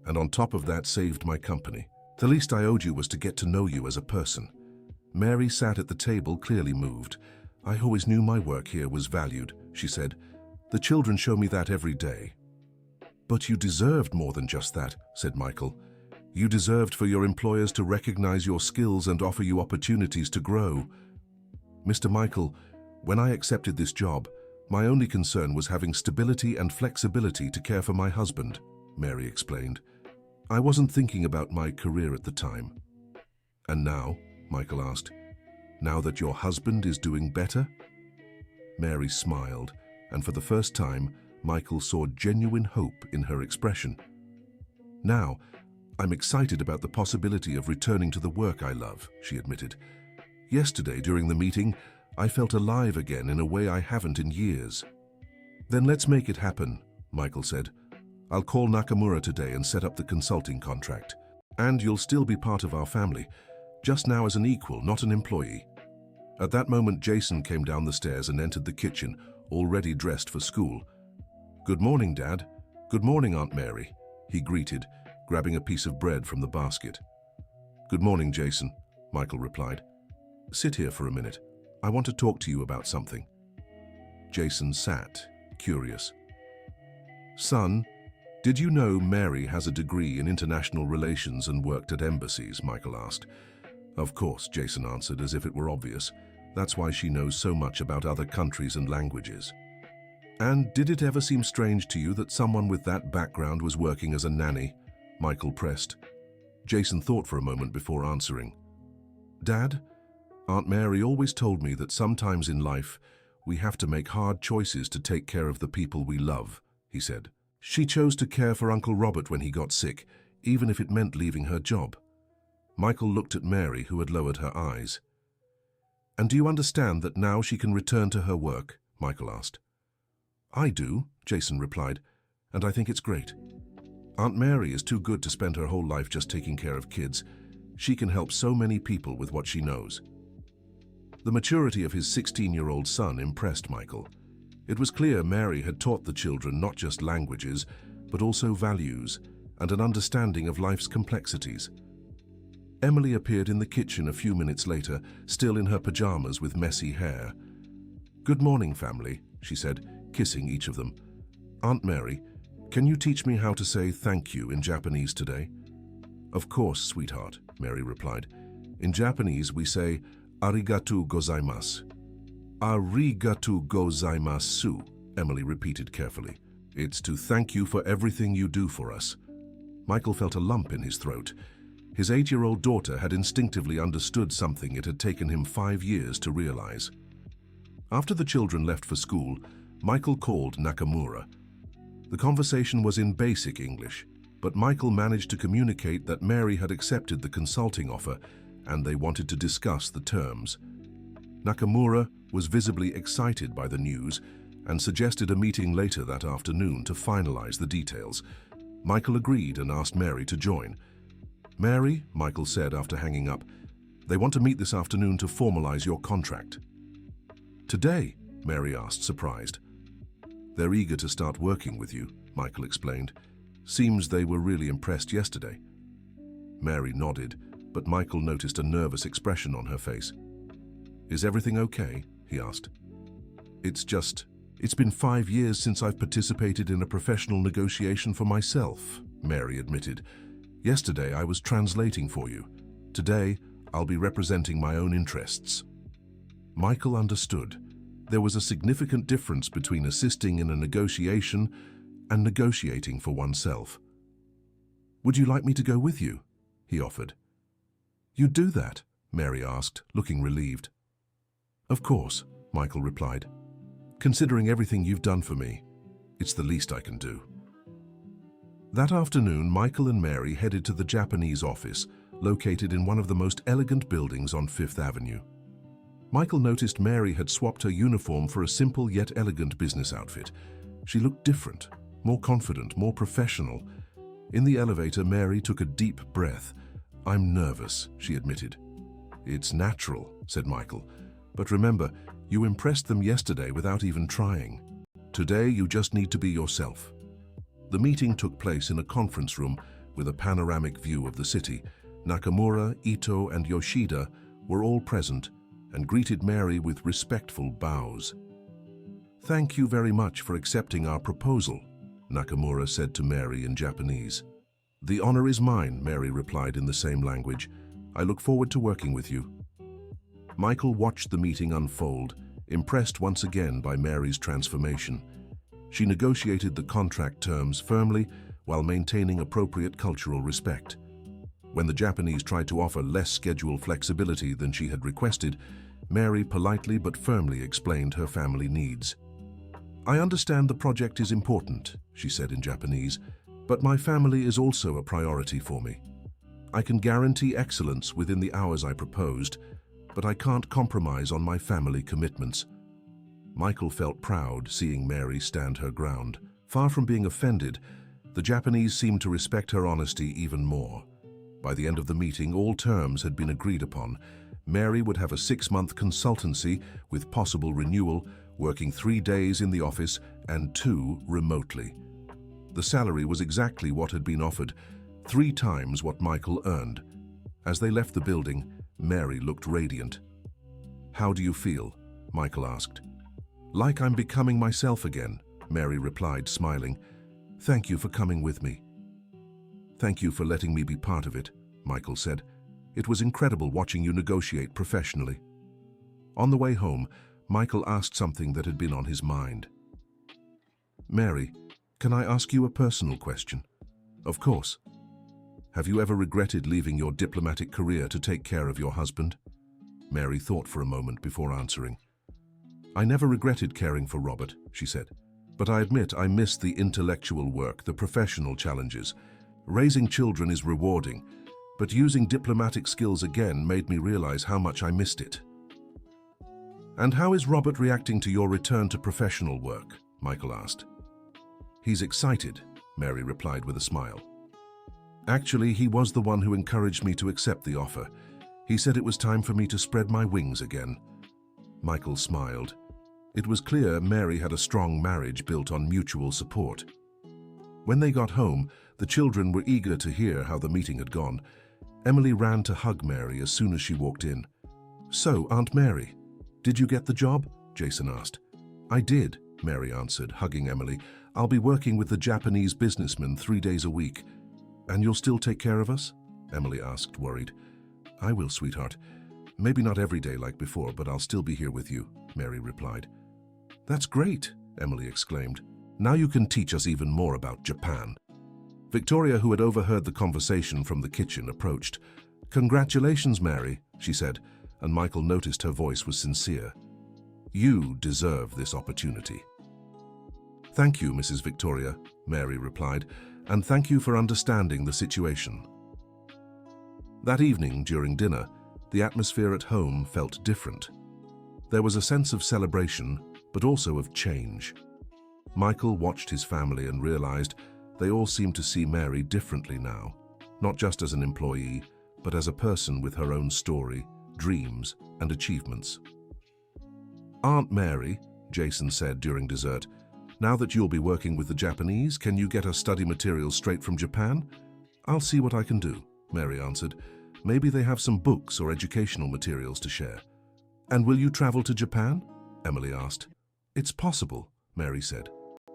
S1: and on top of that saved my company. The least I owed you was to get to know you as a person." Mary sat at the table, clearly moved. "I always knew my work here was valued," she said. "The children show me that every day." "But you deserved more than just that," said Michael. "You deserved for your employers to recognize your skills and offer you opportunities to grow." "Mr. Michael, when I accepted this job, my only concern was having stability and flexibility to care for my husband," Mary explained. "I wasn't thinking about my career at the time." "And now?" Michael asked. "Now that your husband is doing better?" Mary smiled, and for the first time, Michael saw genuine hope in her expression. "Now, I'm excited about the possibility of returning to the work I love," she admitted. "Yesterday, during the meeting, I felt alive again in a way I haven't in years." "Then let's make it happen," Michael said. "I'll call Nakamura today and set up the consulting contract. And you'll still be part of our family, just now as an equal, not an employee." At that moment, Jason came down the stairs and entered the kitchen, already dressed for school. "Good morning, Dad." "Good morning, Aunt Mary," he greeted, grabbing a piece of bread from the basket. "Good morning, Jason." Michael replied. "Sit here for a minute. I want to talk to you about something." Jason sat, curious. "Son, did you know Mary has a degree in international relations and worked at embassies?" Michael asked. "Of course," Jason answered, as if it were obvious. "That's why she knows so much about other countries and languages." "And did it ever seem strange to you that someone with that background was working as a nanny?" Michael pressed. Jason thought for a moment before answering. "Dad, Aunt Mary always told me that sometimes in life we have to make hard choices to take care of the people we love," he said. "She chose to care for Uncle Robert when he got sick, even if it meant leaving her job." Michael looked at Mary, who had lowered her eyes. "And do you understand that now she can return to her work?" Michael asked. "I do," Jason replied, "and I think it's great. Aunt Mary is too good to spend her whole life just taking care of kids. She can help so many people with what she knows." The maturity of his 16-year-old son impressed Michael. It was clear Mary had taught the children not just languages, but also values and an understanding of life's complexities. Emily appeared in the kitchen a few minutes later, still in her pajamas with messy hair. "Good morning, family," she said, kissing each of them. "Aunt Mary, can you teach me how to say thank you in Japanese today?" "Of course, sweetheart," Mary replied. "In Japanese, we say, arigatou gozaimasu." "Arigatou gozaimasu," Emily repeated carefully. "It's to thank you for everything you do for us." Michael felt a lump in his throat. His 8-year-old daughter had instinctively understood something it had taken him 5 years to realize. After the children left for school, Michael called Nakamura. The conversation was in basic English, but Michael managed to communicate that Mary had accepted the consulting offer and they wanted to discuss the terms. Nakamura was visibly excited by the news and suggested a meeting later that afternoon to finalize the details. Michael agreed and asked Mary to join. "Mary," Michael said after hanging up, "they want to meet this afternoon to formalize your contract." "Today?" Mary asked, surprised. "They're eager to start working with you," Michael explained. "Seems they were really impressed yesterday." Mary nodded, but Michael noticed a nervous expression on her face. "Is everything okay?" he asked. It's been 5 years since I've participated in a professional negotiation for myself," Mary admitted. "Yesterday I was translating for you. Today I'll be representing my own interests." Michael understood. There was a significant difference between assisting in a negotiation and negotiating for oneself. "Would you like me to go with you?" he offered. "You'd do that?" Mary asked, looking relieved. "Of course," Michael replied. "Considering everything you've done for me, it's the least I can do." That afternoon, Michael and Mary headed to the Japanese office, located in one of the most elegant buildings on Fifth Avenue. Michael noticed Mary had swapped her uniform for a simple yet elegant business outfit. She looked different, more confident, more professional. In the elevator, Mary took a deep breath. "I'm nervous," she admitted. "It's natural," said Michael. "But remember, you impressed them yesterday without even trying. Today, you just need to be yourself." The meeting took place in a conference room with a panoramic view of the city. Nakamura, Ito, and Yoshida were all present and greeted Mary with respectful bows. "Thank you very much for accepting our proposal," Nakamura said to Mary in Japanese. "The honor is mine," Mary replied in the same language. "I look forward to working with you." Michael watched the meeting unfold, impressed once again by Mary's transformation. She negotiated the contract terms firmly while maintaining appropriate cultural respect. When the Japanese tried to offer less schedule flexibility than she had requested, Mary politely but firmly explained her family needs. "I understand the project is important," she said in Japanese, "but my family is also a priority for me. I can guarantee excellence within the hours I proposed, but I can't compromise on my family commitments." Michael felt proud seeing Mary stand her ground. Far from being offended, the Japanese seemed to respect her honesty even more. By the end of the meeting, all terms had been agreed upon. Mary would have a 6-month consultancy with possible renewal, working 3 days in the office and 2 remotely. The salary was exactly what had been offered, 3 times what Michael earned. As they left the building, Mary looked radiant. "How do you feel?" Michael asked. "Like I'm becoming myself again," Mary replied, smiling. "Thank you for coming with me." "Thank you for letting me be part of it," Michael said. "It was incredible watching you negotiate professionally." On the way home, Michael asked something that had been on his mind. "Mary, can I ask you a personal question?" "Of course." "Have you ever regretted leaving your diplomatic career to take care of your husband?" Mary thought for a moment before answering. "I never regretted caring for Robert," she said. "But I admit I missed the intellectual work, the professional challenges. Raising children is rewarding, but using diplomatic skills again made me realize how much I missed it." "And how is Robert reacting to your return to professional work?" Michael asked. "He's excited," Mary replied with a smile. "Actually, he was the one who encouraged me to accept the offer. He said it was time for me to spread my wings again." Michael smiled. It was clear Mary had a strong marriage built on mutual support. When they got home, the children were eager to hear how the meeting had gone. Emily ran to hug Mary as soon as she walked in. "So, Aunt Mary, did you get the job?" Jason asked. "I did," Mary answered, hugging Emily. "I'll be working with the Japanese businessman 3 days a week." "And you'll still take care of us?" Emily asked, worried. "I will, sweetheart. Maybe not every day like before, but I'll still be here with you," Mary replied. "That's great," Emily exclaimed. "Now you can teach us even more about Japan." Victoria, who had overheard the conversation from the kitchen, approached. "Congratulations, Mary," she said, and Michael noticed her voice was sincere. "You deserve this opportunity." "Thank you, Mrs. Victoria," Mary replied, "and thank you for understanding the situation." That evening, during dinner, the atmosphere at home felt different. There was a sense of celebration, but also of change. Michael watched his family and realized they all seemed to see Mary differently now, not just as an employee, but as a person with her own story, dreams, and achievements. "Aunt Mary," Jason said during dessert, "now that you'll be working with the Japanese, can you get us study materials straight from Japan?" "I'll see what I can do," Mary answered. "Maybe they have some books or educational materials to share." "And will you travel to Japan?" Emily asked. "It's possible," Mary said.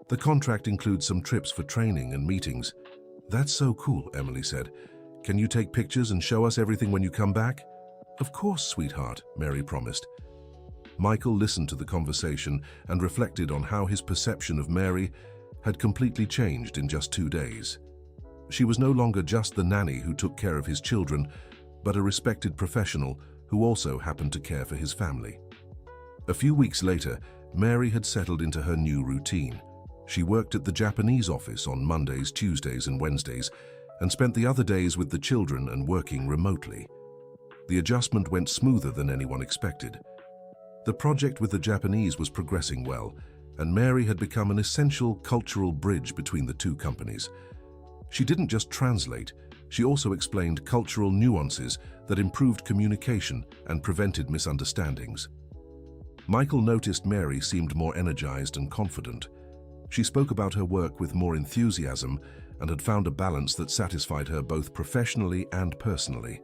S1: "The contract includes some trips for training and meetings." "That's so cool," Emily said. "Can you take pictures and show us everything when you come back?" "Of course, sweetheart," Mary promised. Michael listened to the conversation and reflected on how his perception of Mary had completely changed in just 2 days. She was no longer just the nanny who took care of his children, but a respected professional who also happened to care for his family. A few weeks later, Mary had settled into her new routine. She worked at the Japanese office on Mondays, Tuesdays, and Wednesdays, and spent the other days with the children and working remotely. The adjustment went smoother than anyone expected. The project with the Japanese was progressing well, and Mary had become an essential cultural bridge between the two companies. She didn't just translate, she also explained cultural nuances that improved communication and prevented misunderstandings. Michael noticed Mary seemed more energized and confident. She spoke about her work with more enthusiasm and had found a balance that satisfied her both professionally and personally.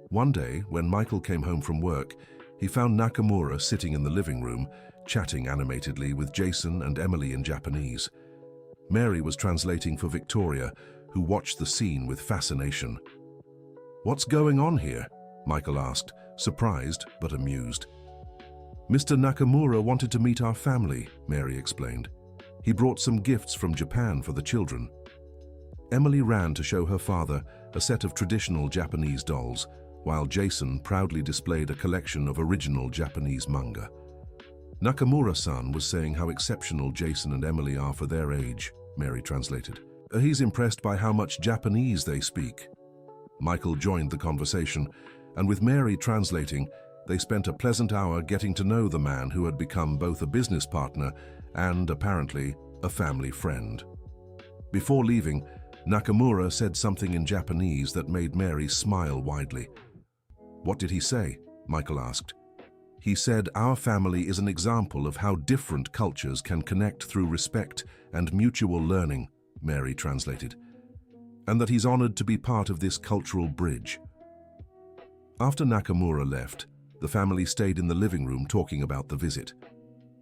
S1: One day, when Michael came home from work, he found Nakamura sitting in the living room, chatting animatedly with Jason and Emily in Japanese. Mary was translating for Victoria, who watched the scene with fascination. "What's going on here?" Michael asked, surprised but amused. "Mr. Nakamura wanted to meet our family," Mary explained. "He brought some gifts from Japan for the children." Emily ran to show her father a set of traditional Japanese dolls, while Jason proudly displayed a collection of original Japanese manga. "Nakamura-san was saying how exceptional Jason and Emily are for their age," Mary translated. "He's impressed by how much Japanese they speak." Michael joined the conversation, and with Mary translating, they spent a pleasant hour getting to know the man who had become both a business partner and, apparently, a family friend. Before leaving, Nakamura said something in Japanese that made Mary smile widely. "What did he say?" Michael asked. "He said our family is an example of how different cultures can connect through respect and mutual learning," Mary translated, "and that he's honored to be part of this cultural bridge." After Nakamura left, the family stayed in the living room talking about the visit.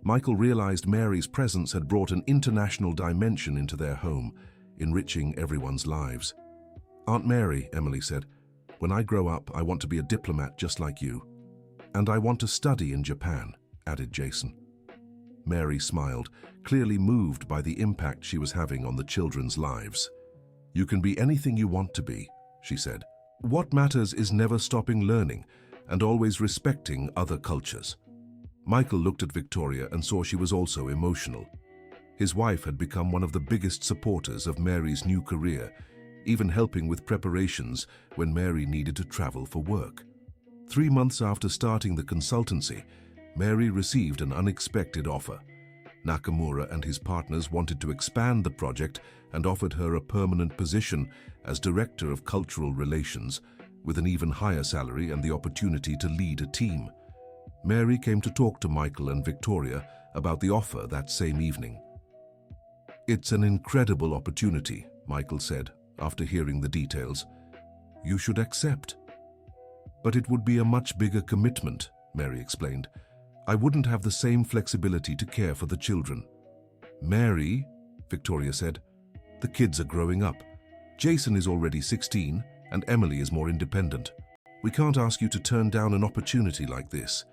S1: Michael realized Mary's presence had brought an international dimension into their home, enriching everyone's lives. "Aunt Mary," Emily said, "when I grow up, I want to be a diplomat just like you. And I want to study in Japan," added Jason. Mary smiled, clearly moved by the impact she was having on the children's lives. "You can be anything you want to be," she said. "What matters is never stopping learning and always respecting other cultures." Michael looked at Victoria and saw she was also emotional. His wife had become one of the biggest supporters of Mary's new career, even helping with preparations when Mary needed to travel for work. 3 months after starting the consultancy, Mary received an unexpected offer. Nakamura and his partners wanted to expand the project and offered her a permanent position as Director of Cultural Relations, with an even higher salary and the opportunity to lead a team. Mary came to talk to Michael and Victoria about the offer that same evening. "It's an incredible opportunity," Michael said, after hearing the details. "You should accept." "But it would be a much bigger commitment," Mary explained. "I wouldn't have the same flexibility to care for the children." "Mary," Victoria said, "the kids are growing up. Jason is already 16 and Emily is more independent. We can't ask you to turn down an opportunity like this."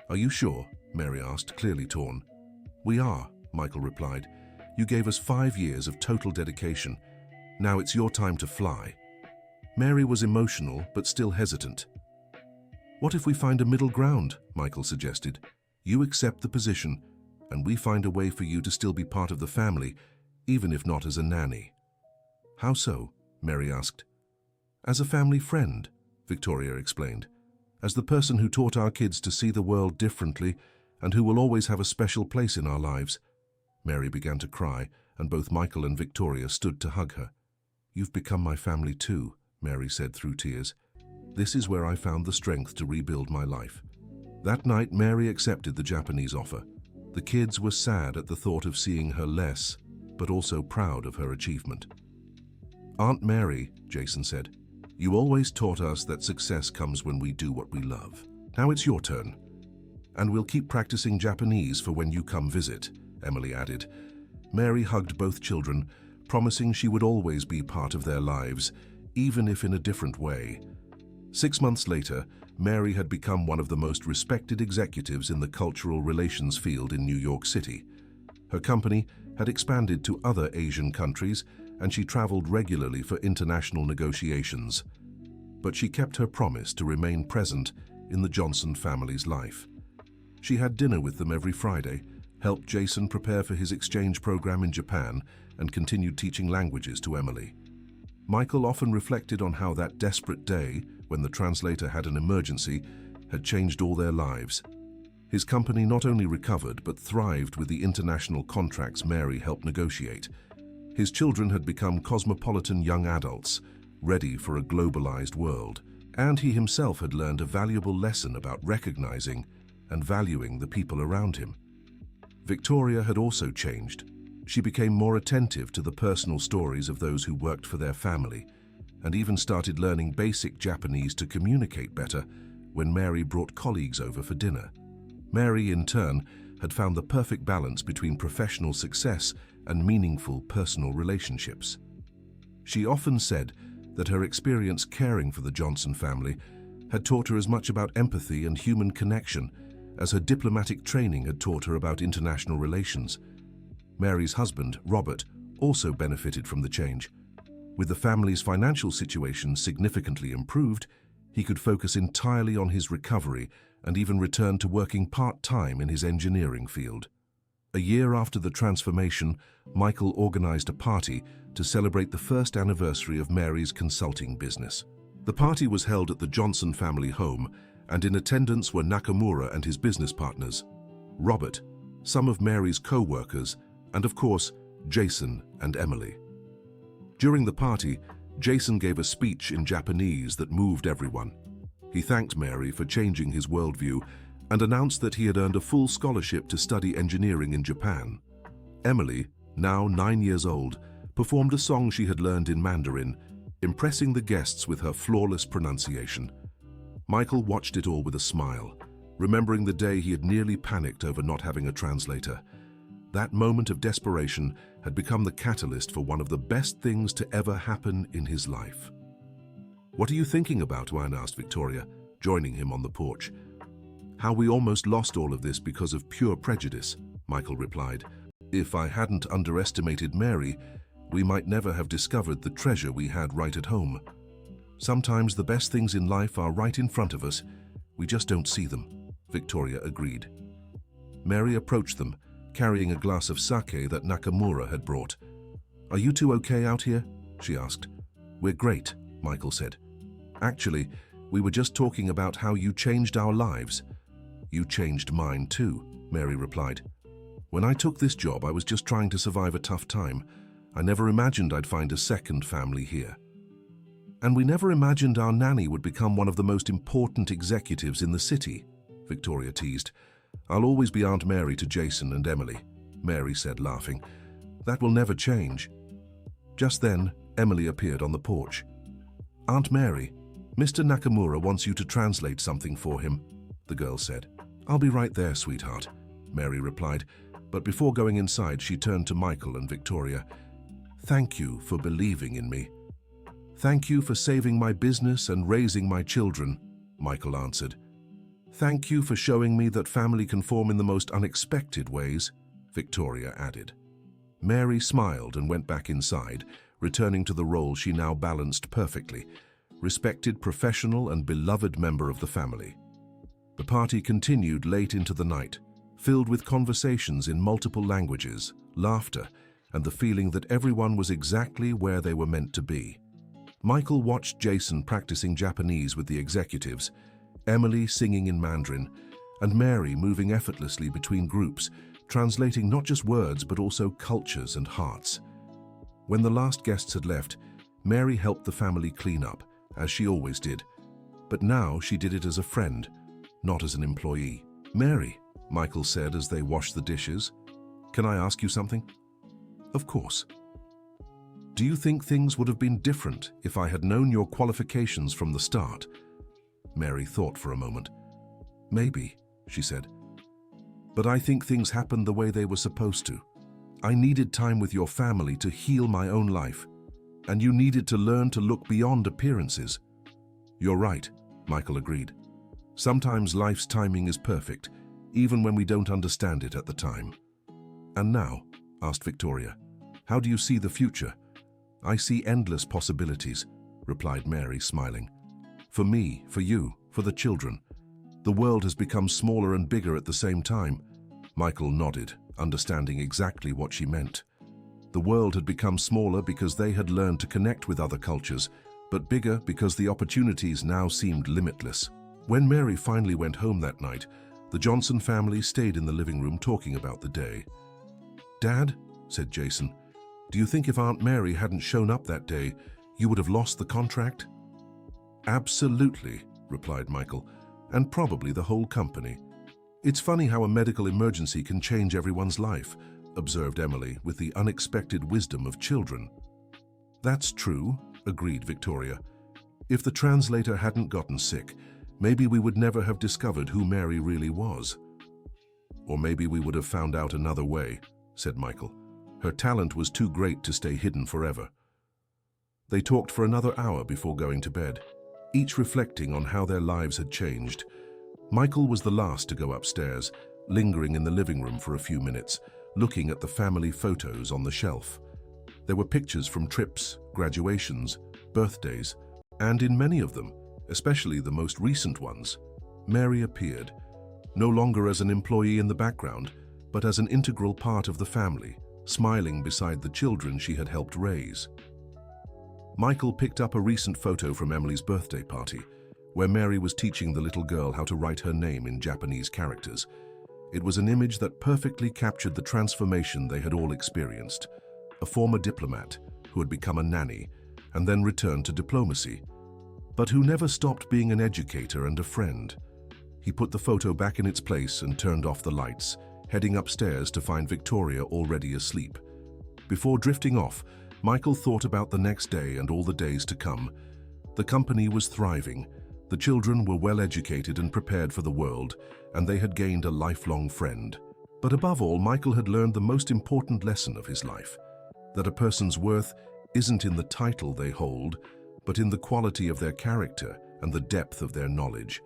S1: "Are you sure?" Mary asked, clearly torn. "We are," Michael replied. "You gave us 5 years of total dedication. Now it's your time to fly." Mary was emotional but still hesitant. "What if we find a middle ground?" Michael suggested. "You accept the position, and we find a way for you to still be part of the family, even if not as a nanny." "How so?" Mary asked. "As a family friend," Victoria explained. "As the person who taught our kids to see the world differently and who will always have a special place in our lives." Mary began to cry, and both Michael and Victoria stood to hug her. "You've become my family too," Mary said through tears. "This is where I found the strength to rebuild my life." That night, Mary accepted the Japanese offer. The kids were sad at the thought of seeing her less, but also proud of her achievement. "Aunt Mary," Jason said, "you always taught us that success comes when we do what we love. Now it's your turn. And we'll keep practicing Japanese for when you come visit," Emily added. Mary hugged both children, promising she would always be part of their lives, even if in a different way. 6 months later, Mary had become one of the most respected executives in the cultural relations field in New York City. Her company had expanded to other Asian countries, and she traveled regularly for international negotiations. But she kept her promise to remain present in the Johnson family's life. She had dinner with them every Friday, helped Jason prepare for his exchange program in Japan, and continued teaching languages to Emily. Michael often reflected on how that desperate day, when the translator had an emergency, had changed all their lives. His company not only recovered but thrived with the international contracts Mary helped negotiate. His children had become cosmopolitan young adults, ready for a globalized world, and he himself had learned a valuable lesson about recognizing and valuing the people around him. Victoria had also changed. She became more attentive to the personal stories of those who worked for their family, and even started learning basic Japanese to communicate better when Mary brought colleagues over for dinner. Mary, in turn, had found the perfect balance between professional success and meaningful personal relationships. She often said that her experience caring for the Johnson family had taught her as much about empathy and human connection as her diplomatic training had taught her about international relations. Mary's husband, Robert, also benefited from the change. With the family's financial situation significantly improved, he could focus entirely on his recovery and even return to working part-time in his engineering field. A year after the transformation, Michael organized a party to celebrate the first anniversary of Mary's consulting business. The party was held at the Johnson family home, and in attendance were Nakamura and his business partners, Robert, some of Mary's co-workers, and of course, Jason and Emily. During the party, Jason gave a speech in Japanese that moved everyone. He thanked Mary for changing his worldview and announced that he had earned a full scholarship to study engineering in Japan. Emily, now 9 years old, performed a song she had learned in Mandarin, impressing the guests with her flawless pronunciation. Michael watched it all with a smile, remembering the day he had nearly panicked over not having a translator. That moment of desperation had become the catalyst for one of the best things to ever happen in his life. "What are you thinking about?" Wayne asked Victoria, joining him on the porch. "How we almost lost all of this because of pure prejudice," Michael replied. "If I hadn't underestimated Mary, we might never have discovered the treasure we had right at home. Sometimes the best things in life are right in front of us. We just don't see them," Victoria agreed. Mary approached them, carrying a glass of sake that Nakamura had brought. "Are you two okay out here?" she asked. "We're great," Michael said. "Actually, we were just talking about how you changed our lives." "You changed mine too," Mary replied. "When I took this job, I was just trying to survive a tough time. I never imagined I'd find a second family here. And we never imagined our nanny would become one of the most important executives in the city," Victoria teased. "I'll always be Aunt Mary to Jason and Emily," Mary said, laughing. "That will never change." Just then, Emily appeared on the porch. "Aunt Mary, Mr. Nakamura wants you to translate something for him," the girl said. "I'll be right there, sweetheart," Mary replied, but before going inside, she turned to Michael and Victoria. "Thank you for believing in me." "Thank you for saving my business and raising my children," Michael answered. "Thank you for showing me that family can form in the most unexpected ways," Victoria added. Mary smiled and went back inside, returning to the role she now balanced perfectly: respected professional and beloved member of the family. The party continued late into the night, filled with conversations in multiple languages, laughter, and the feeling that everyone was exactly where they were meant to be. Michael watched Jason practicing Japanese with the executives, Emily singing in Mandarin, and Mary moving effortlessly between groups, translating not just words but also cultures and hearts. When the last guests had left, Mary helped the family clean up, as she always did. But now she did it as a friend, not as an employee. "Mary," Michael said as they washed the dishes, "can I ask you something?" "Of course." "Do you think things would have been different if I had known your qualifications from the start?" Mary thought for a moment. "Maybe," she said. "But I think things happened the way they were supposed to. I needed time with your family to heal my own life, and you needed to learn to look beyond appearances." "You're right," Michael agreed. "Sometimes life's timing is perfect, even when we don't understand it at the time." "And now," asked Victoria, "how do you see the future?" "I see endless possibilities," replied Mary, smiling. "For me, for you, for the children. The world has become smaller and bigger at the same time." Michael nodded, understanding exactly what she meant. The world had become smaller because they had learned to connect with other cultures, but bigger because the opportunities now seemed limitless. When Mary finally went home that night, the Johnson family stayed in the living room talking about the day. "Dad," said Jason, "do you think if Aunt Mary hadn't shown up that day, you would have lost the contract?" "Absolutely," replied Michael, "and probably the whole company." "It's funny how a medical emergency can change everyone's life," observed Emily with the unexpected wisdom of children. "That's true," agreed Victoria. "If the translator hadn't gotten sick, maybe we would never have discovered who Mary really was." "Or maybe we would have found out another way," said Michael. "Her talent was too great to stay hidden forever." They talked for another hour before going to bed, each reflecting on how their lives had changed. Michael was the last to go upstairs, lingering in the living room for a few minutes, looking at the family photos on the shelf. There were pictures from trips, graduations, birthdays, and in many of them, especially the most recent ones, Mary appeared, no longer as an employee in the background, but as an integral part of the family, smiling beside the children she had helped raise. Michael picked up a recent photo from Emily's birthday party, where Mary was teaching the little girl how to write her name in Japanese characters. It was an image that perfectly captured the transformation they had all experienced. A former diplomat who had become a nanny and then returned to diplomacy, but who never stopped being an educator and a friend. He put the photo back in its place and turned off the lights, heading upstairs to find Victoria already asleep. Before drifting off, Michael thought about the next day and all the days to come. The company was thriving. The children were well educated and prepared for the world, and they had gained a lifelong friend. But above all, Michael had learned the most important lesson of his life, that a person's worth isn't in the title they hold, but in the quality of their character and the depth of their knowledge.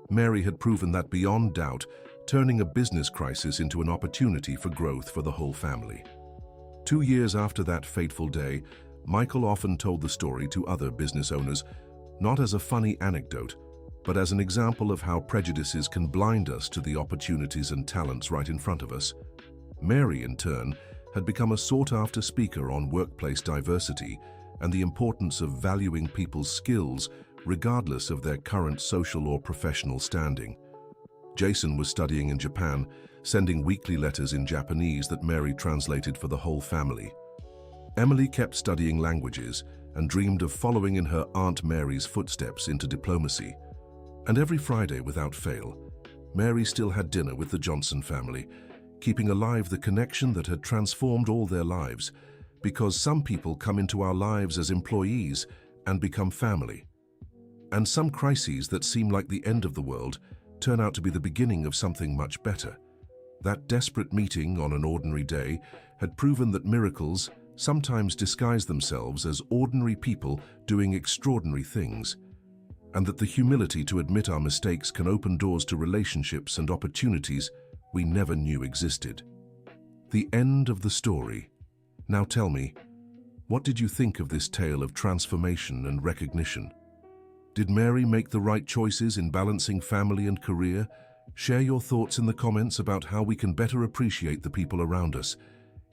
S1: Mary had proven that beyond doubt, turning a business crisis into an opportunity for growth for the whole family. 2 years after that fateful day, Michael often told the story to other business owners, not as a funny anecdote, but as an example of how prejudices can blind us to the opportunities and talents right in front of us. Mary, in turn, had become a sought-after speaker on workplace diversity and the importance of valuing people's skills regardless of their current social or professional standing. Jason was studying in Japan, sending weekly letters in Japanese that Mary translated for the whole family. Emily kept studying languages and dreamed of following in her Aunt Mary's footsteps into diplomacy. And every Friday, without fail, Mary still had dinner with the Johnson family, keeping alive the connection that had transformed all their lives, because some people come into our lives as employees and become family. And some crises that seem like the end of the world turn out to be the beginning of something much better. That desperate meeting on an ordinary day had proven that miracles sometimes disguise themselves as ordinary people doing extraordinary things, and that the humility to admit our mistakes can open doors to relationships and opportunities we never knew existed. The end of the story. Now tell me, what did you think of this tale of transformation and recognition? Did Mary make the right choices in balancing family and career? Share your thoughts in the comments about how we can better appreciate the people around us.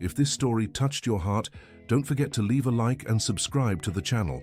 S1: If this story touched your heart, don't forget to leave a like and subscribe to the channel.